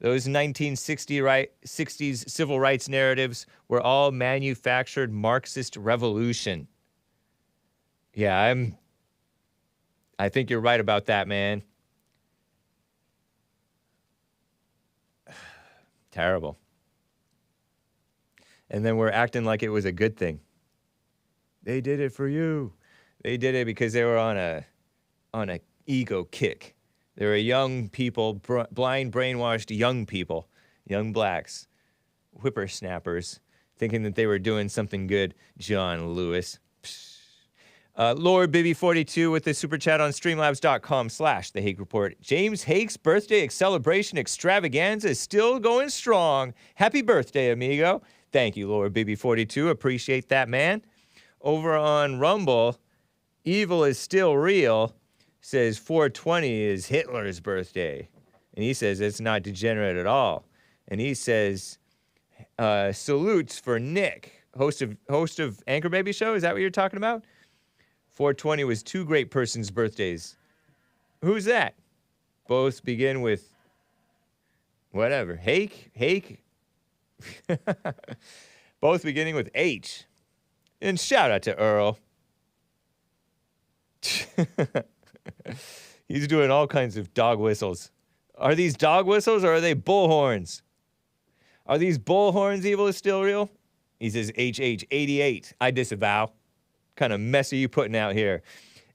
Those 1960s civil rights narratives were all manufactured Marxist revolution. Yeah, I think you're right about that, man. Terrible. And then we're acting like it was a good thing. They did it for you. They did it because they were on a ego kick. They were young people, blind, brainwashed young people, young blacks, whippersnappers, thinking that they were doing something good. John Lewis. Lord Bibby42 with the super chat on streamlabs.com/The Hake Report. James Hake's birthday celebration extravaganza is still going strong. Happy birthday, amigo. Thank you, Lord Bibby42. Appreciate that, man. Over on Rumble, Evil is Still Real says 420 is Hitler's birthday. And he says it's not degenerate at all. And he says, salutes for Nick, host of Anchor Baby Show. Is that what you're talking about? 420 was two great persons' birthdays. Who's that? Both begin with whatever. Hake. Both beginning with H. And shout out to Earl. He's doing all kinds of dog whistles. Are these dog whistles or are they bullhorns? Are these bullhorns? Evil is Still Real? He says HH88. I disavow. Kind of mess are you putting out here?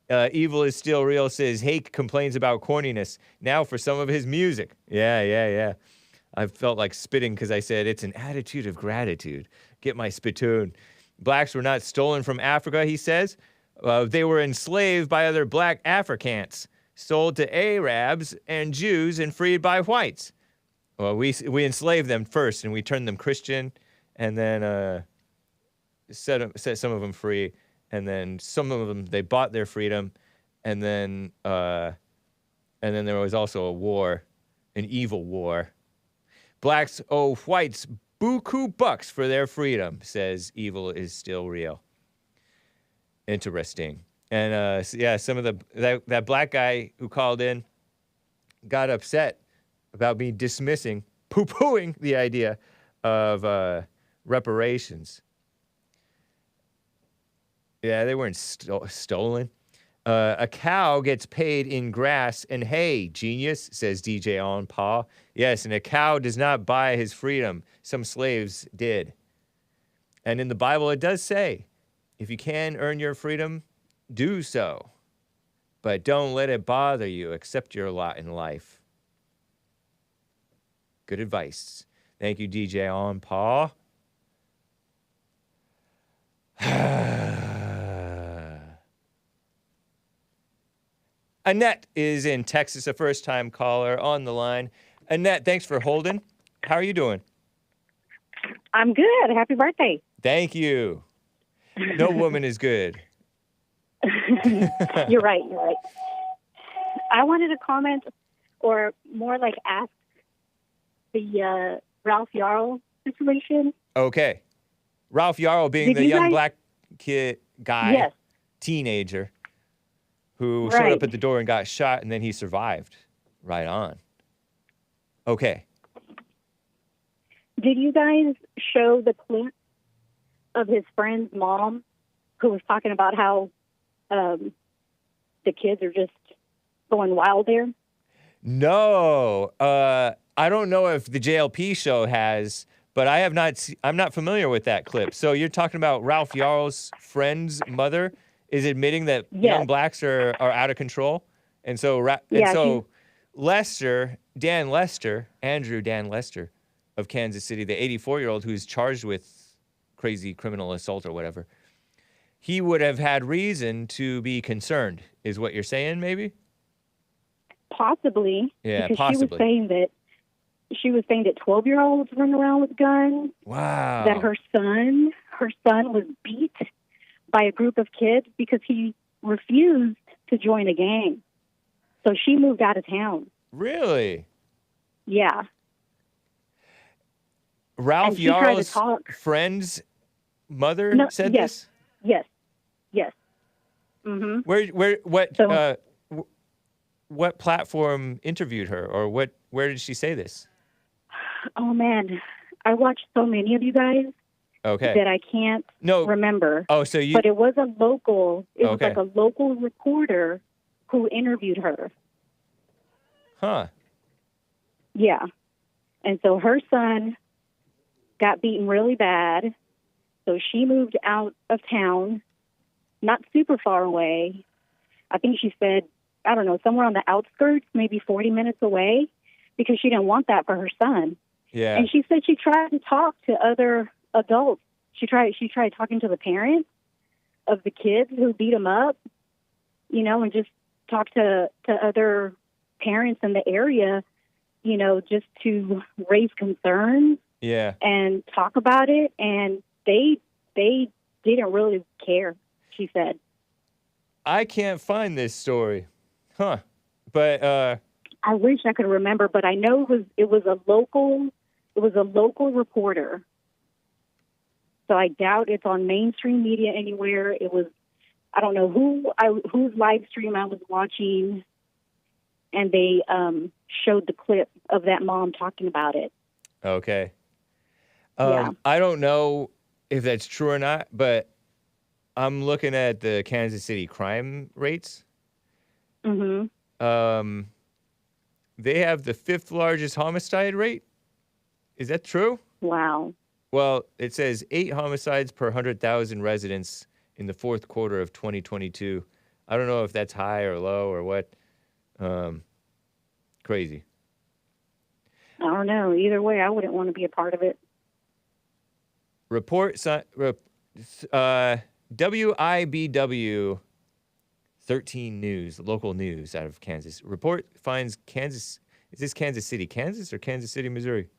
Evil is Still Real says Hake complains about corniness. Now for some of his music. Yeah. I felt like spitting because I said it's an attitude of gratitude. Get my spittoon. Blacks were not stolen from Africa, he says. They were enslaved by other black Africans, sold to Arabs and Jews, and freed by whites. Well, we enslaved them first, and we turned them Christian, and then set some of them free. And then some of them, they bought their freedom. And then there was also a war, an evil war. Blacks owe whites buku bucks for their freedom, says Evil is Still Real. Interesting. And some of that black guy who called in got upset about me dismissing, poo-pooing the idea of reparations. Yeah, they weren't stolen. A cow gets paid in grass and hay, genius, says DJ On Paw. Yes, and a cow does not buy his freedom. Some slaves did. And in the Bible, it does say, if you can earn your freedom, do so. But don't let it bother you. Accept your lot in life. Good advice. Thank you, DJ On Paw. Annette is in Texas, a first-time caller on the line. Annette, thanks for holding. How are you doing? I'm good. Happy birthday. Thank you. No woman is good. You're right. I wanted to comment, or more like ask, the Ralph Yarl situation. Okay. Ralph Yarl being the young black guy, yes, teenager, who showed up at the door and got shot, and then he survived. Right on. Okay. Did you guys show the clip of his friend's mom who was talking about how the kids are just going wild there? No. I don't know if the JLP show has, but I have not. I'm not familiar with that clip. So you're talking about Ralph Yarl's friend's mother is admitting that young blacks are out of control, and so Andrew Dan Lester of Kansas City, the 84-year-old who's charged with crazy criminal assault or whatever, he would have had reason to be concerned, is what you're saying, maybe? Possibly. Yeah, because possibly. She was saying that 12-year-olds run around with guns. Wow. That her son was beat by a group of kids because he refused to join a gang. So she moved out of town. Really? Yeah. Ralph Yarl's friend's mother said this? Yes. Mm-hmm. What platform interviewed her, or where did she say this? Oh man, I watched so many of you guys that I can't remember. Oh, so you? But it was a local. It was like a local reporter who interviewed her. Huh. Yeah, and so her son got beaten really bad. So she moved out of town, not super far away. I think she said, I don't know, somewhere on the outskirts, maybe 40 minutes away, because she didn't want that for her son. Yeah. And she said she tried to talk to other adults. She tried talking to the parents of the kids who beat him up, and just talk to other parents in the area, just to raise concerns. Yeah. And talk about it. And they didn't really care, she said. I can't find this story. Huh. But I wish I could remember, but I know it was a local reporter. So I doubt it's on mainstream media anywhere. It was, I don't know whose live stream I was watching, and they showed the clip of that mom talking about it. Okay. Yeah. I don't know if that's true or not, but I'm looking at the Kansas City crime rates. Mm-hmm. They have the 5th largest homicide rate. Is that true? Wow. Well, it says 8 homicides per 100,000 residents in the 4th quarter of 2022. I don't know if that's high or low or what. Crazy. I don't know. Either way, I wouldn't want to be a part of it. WIBW 13 News, local news out of Kansas. Report finds Kansas, is this Kansas City, Kansas, or Kansas City, Missouri?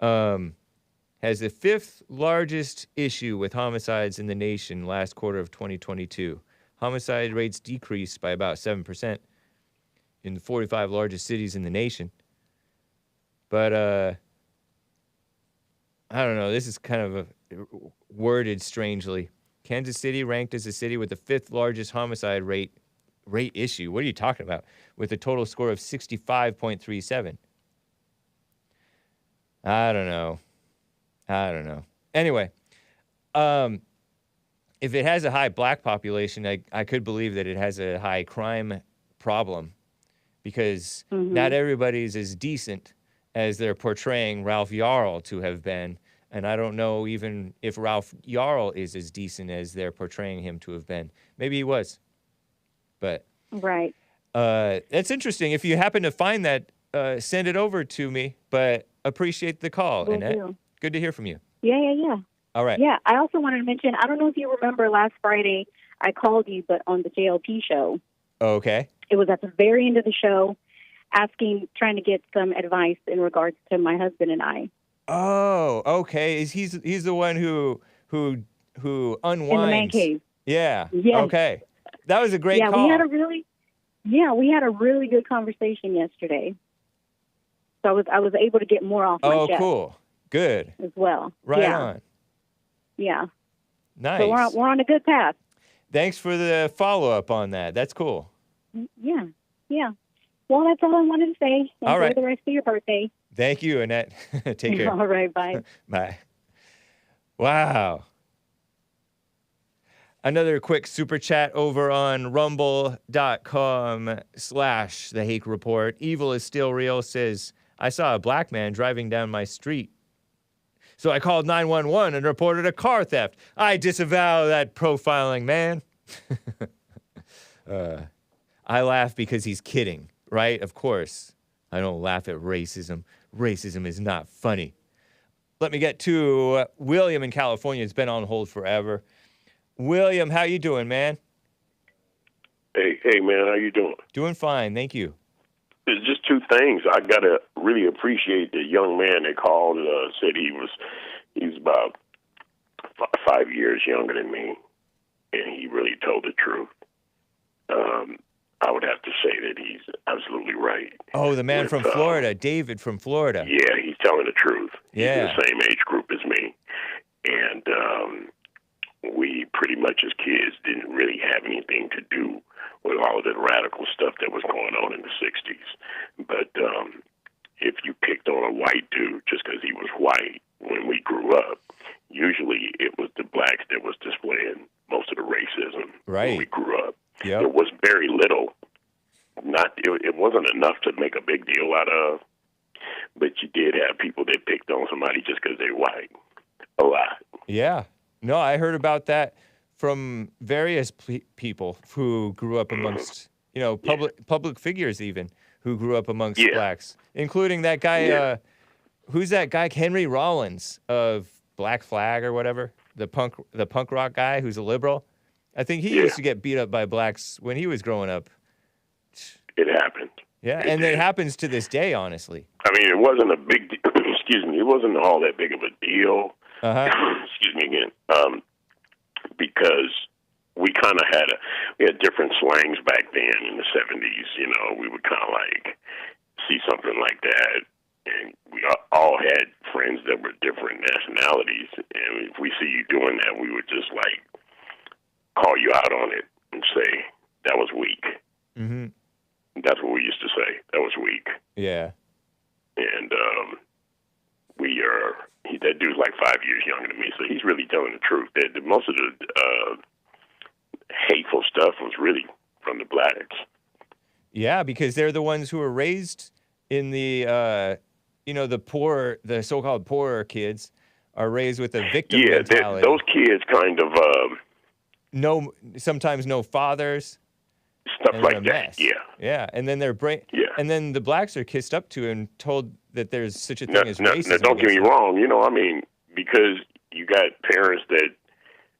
Has the 5th largest issue with homicides in the nation last quarter of 2022. Homicide rates decreased by about 7% in the 45 largest cities in the nation. But, I don't know, this is kind of worded strangely. Kansas City ranked as a city with the 5th largest homicide rate issue. What are you talking about? With a total score of 65.37. I don't know. Anyway, if it has a high black population, I could believe that it has a high crime problem, because not everybody's as decent as they're portraying Ralph Yarl to have been. And I don't know even if Ralph Yarl is as decent as they're portraying him to have been. Maybe he was. But right. That's interesting. If you happen to find that, send it over to me. But appreciate the call, Will Annette. do. Good to hear from you. Yeah. All right. Yeah, I also wanted to mention, I don't know if you remember last Friday, I called you, but on the JLP show. Okay. It was at the very end of the show, trying to get some advice in regards to my husband and I. Oh, okay. He's the one who unwinds in the man cave. Yeah. Yes. Okay. That was a great call. We had a really good conversation yesterday. So I was able to get more off my chest. Oh, cool. Good. As well. Right on. Yeah. Nice. So we're on a good path. Thanks for the follow-up on that. That's cool. Yeah. Well, that's all I wanted to say. Enjoy all right. the rest of your birthday. Thank you, Annette. Take care. All right, bye. Bye. Wow. Another quick super chat over on rumble.com/The Hake Report. Evil is still real says, I saw a black man driving down my street. So I called 911 and reported a car theft. I disavow that profiling, man. I laugh because he's kidding, right? Of course. I don't laugh at racism. Racism is not funny. Let me get to William in California. It's been on hold forever. William, how you doing, man? Hey, man, how you doing? Doing fine, thank you. There's just two things. I gotta really appreciate the young man that called. Said he's about 5 years younger than me, and he really told the truth. I would have to say that he's absolutely right. Oh, the man from Florida, David from Florida. Yeah, he's telling the truth. Yeah. He's in the same age group as me, and we pretty much as kids didn't really have anything to do with all of the radical stuff that was going on in the 60s. But if you picked on a white dude just because he was white when we grew up, usually it was the blacks that was displaying most of the racism when we grew up. Yep. There was very little. It wasn't enough to make a big deal out of, but you did have people that picked on somebody just because they're white. A lot. Yeah. No, I heard about that from various people who grew up amongst, public figures even, who grew up amongst blacks, including that guy, who's that guy, Henry Rollins of Black Flag or whatever, the punk rock guy who's a liberal. I think he used to get beat up by blacks when he was growing up. It happened. Yeah, and it happens to this day, honestly. I mean, it wasn't a big, excuse me, it wasn't all that big of a deal. Excuse me again. Because we kind of we had different slangs back then in the 70s. We would kind of like see something like that. And we all had friends that were different nationalities. And if we see you doing that, we would just like call you out on it and say, that was weak. Mm-hmm. That's what we used to say. That was weak. Yeah. And that dude's like 5 years younger than me, so he's really telling the truth. That most of the hateful stuff was really from the blacks. Yeah, because they're the ones who were raised in the, the so-called poorer kids are raised with a victim mentality. Those kids kind of... sometimes no fathers. Stuff like that, Yeah, and then and then the blacks are kissed up to and told that there's such a thing as racism. Now, don't get me wrong, because you got parents that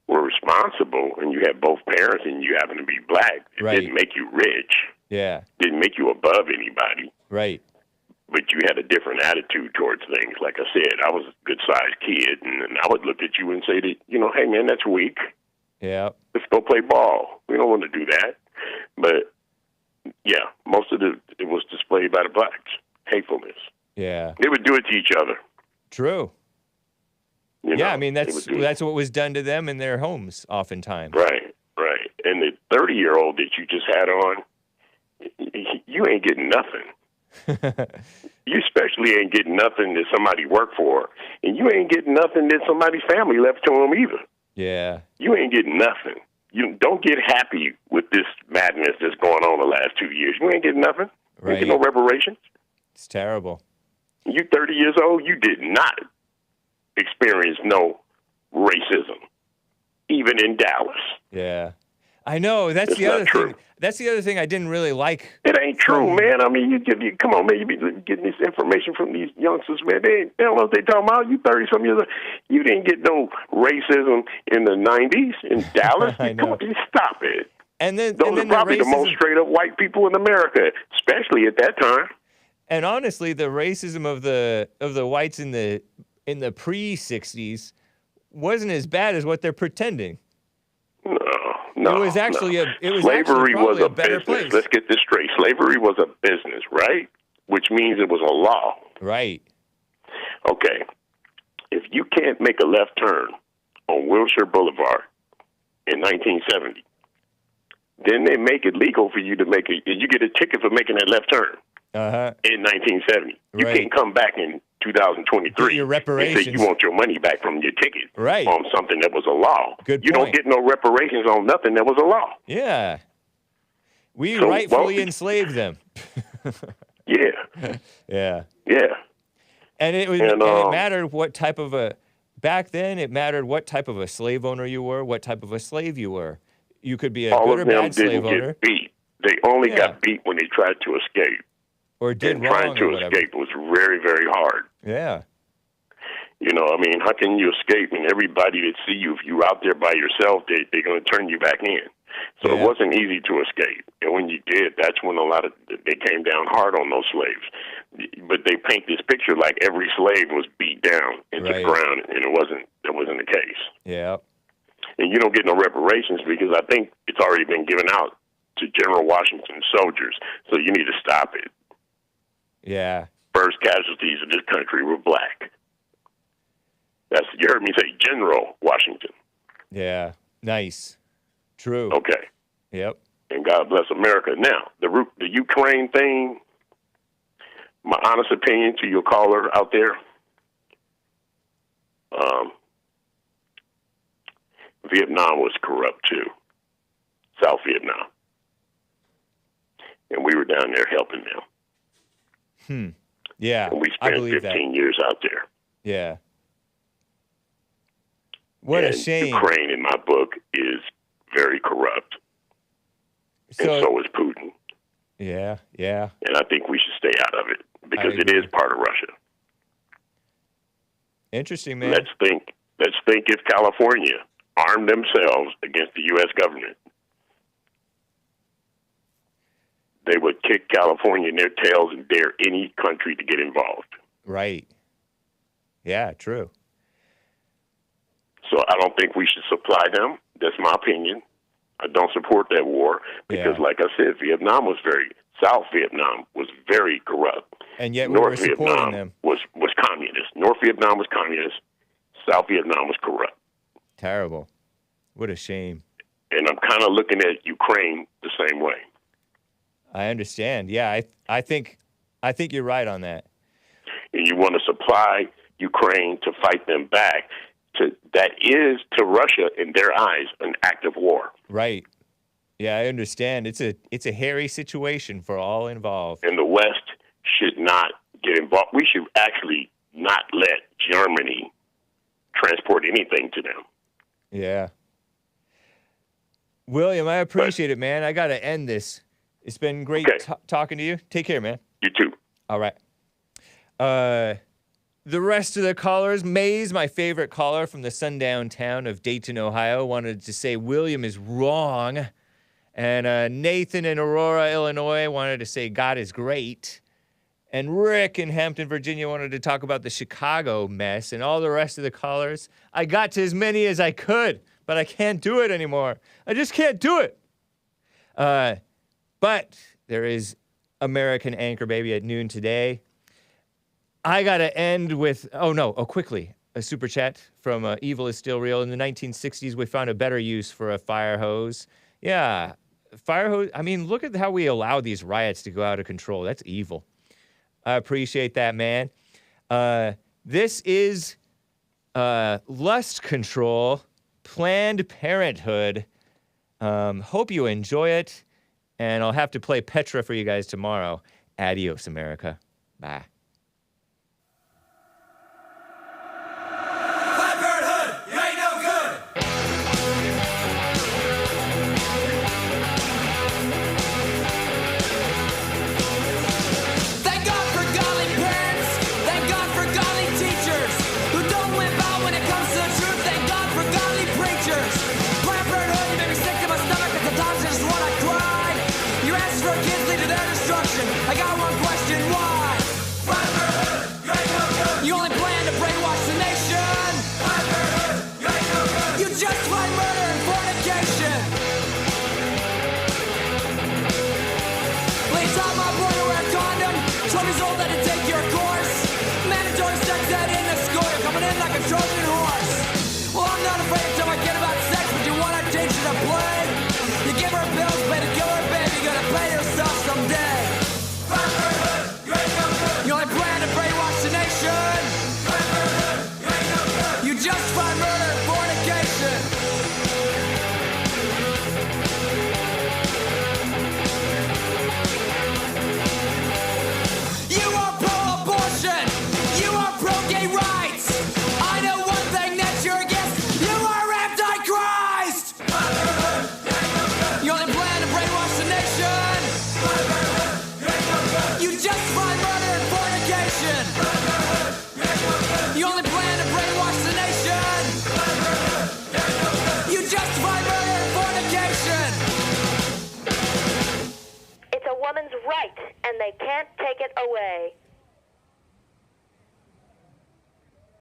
were responsible, and you had both parents, and you happen to be black. It didn't make you rich. Yeah. Didn't make you above anybody. Right. But you had a different attitude towards things. Like I said, I was a good-sized kid, and I would look at you and say that, hey, man, that's weak. Yeah. Let's go play ball. We don't want to do that. But, yeah, most of it was displayed by the blacks. Hatefulness. Yeah. They would do it to each other. True. I mean, that's what was done to them in their homes oftentimes. Right. And the 30-year-old that you just had on, you ain't getting nothing. You especially ain't getting nothing that somebody worked for. And you ain't getting nothing that somebody's family left to them either. Yeah. You ain't getting nothing. You don't get happy with this madness that's going on the last 2 years. You ain't getting nothing. You ain't getting no reparations. It's terrible. You 30 years old, you did not experience no racism, even in Dallas. Yeah. I know. That's the other thing. That's the other thing I didn't really like. It ain't true, man. I mean, you come on, man. You be getting this information from these youngsters, man. They don't know what they talking about. You 30-some years old. You didn't get no racism in the 90s in Dallas. I know. Come on, stop it. And then those are probably the most straight-up white people in America, especially at that time. And honestly, the racism of the whites in the pre-'60s wasn't as bad as what they're pretending. No, it was actually slavery was a better business. place. Let's get this straight. Slavery was a business, right? Which means it was a law. Right. Okay. If you can't make a left turn on Wilshire Boulevard in 1970, then they make it legal for you to make it. You get a ticket for making that left turn in 1970. You can't come back in 2023 your reparations. and say you want your money back from your ticket right. on something that was a law. Good you point. Don't get no reparations on nothing that was a law. Yeah. We rightfully enslaved them. Yeah. Yeah. Yeah. And it mattered what type of back then it mattered what type of a slave owner you were, what type of a slave you were. You could be a good or bad slave owner. All of them didn't get beat. They only got beat when they tried to escape. Or did and wrong trying to escape was very, very hard. Yeah. I mean, how can you escape when everybody that see you, if you're out there by yourself, they're going to turn you back in. So it wasn't easy to escape. And when you did, that's when they came down hard on those slaves. But they paint this picture like every slave was beat down into the ground, and that wasn't the case. Yeah. And you don't get no reparations because I think it's already been given out to General Washington's soldiers. So you need to stop it. Yeah. First casualties in this country were black. You heard me say General Washington. Yeah. Nice. True. Okay. Yep. And God bless America. Now, the Ukraine thing, my honest opinion to your caller out there, Vietnam was corrupt too. South Vietnam. And we were down there helping them. Yeah. And we spent 15 years out there. Yeah. What and a shame. Ukraine, in my book, is very corrupt. And so is Putin. Yeah, yeah. And I think we should stay out of it because it is part of Russia. Interesting, man. Let's think if California armed themselves against the U.S. government. They would kick California in their tails and dare any country to get involved. Right. Yeah, true. So I don't think we should supply them. That's my opinion. I don't support that war because, like I said, South Vietnam was very corrupt. And yet North we were supporting Vietnam them. was communist. North Vietnam was communist. South Vietnam was corrupt. Terrible. What a shame. And I'm kind of looking at Ukraine the same way. I understand. Yeah, I think you're right on that. And you want to supply Ukraine to fight them back. That is, to Russia, in their eyes, an act of war. Right. Yeah, I understand. It's a hairy situation for all involved. And the West should not get involved. We should actually not let Germany transport anything to them. Yeah. William, I appreciate it, man. I got to end this. It's been great talking to you. Take care, man. You too. All right. The rest of the callers, Maze, my favorite caller from the sundown town of Dayton, Ohio, wanted to say William is wrong. And Nathan in Aurora, Illinois, wanted to say God is great. And Rick in Hampton, Virginia, wanted to talk about the Chicago mess. And all the rest of the callers, I got to as many as I could, but I can't do it anymore. I just can't do it. But there is American Anchor Baby at noon today. I got to end with, quickly, a super chat from Evil is Still Real. In the 1960s, we found a better use for a fire hose. Yeah, fire hose. I mean, look at how we allow these riots to go out of control. That's evil. I appreciate that, man. This is Lust Control, Planned Parenthood. Hope you enjoy it. And I'll have to play Petra for you guys tomorrow. Adios, America. Bye.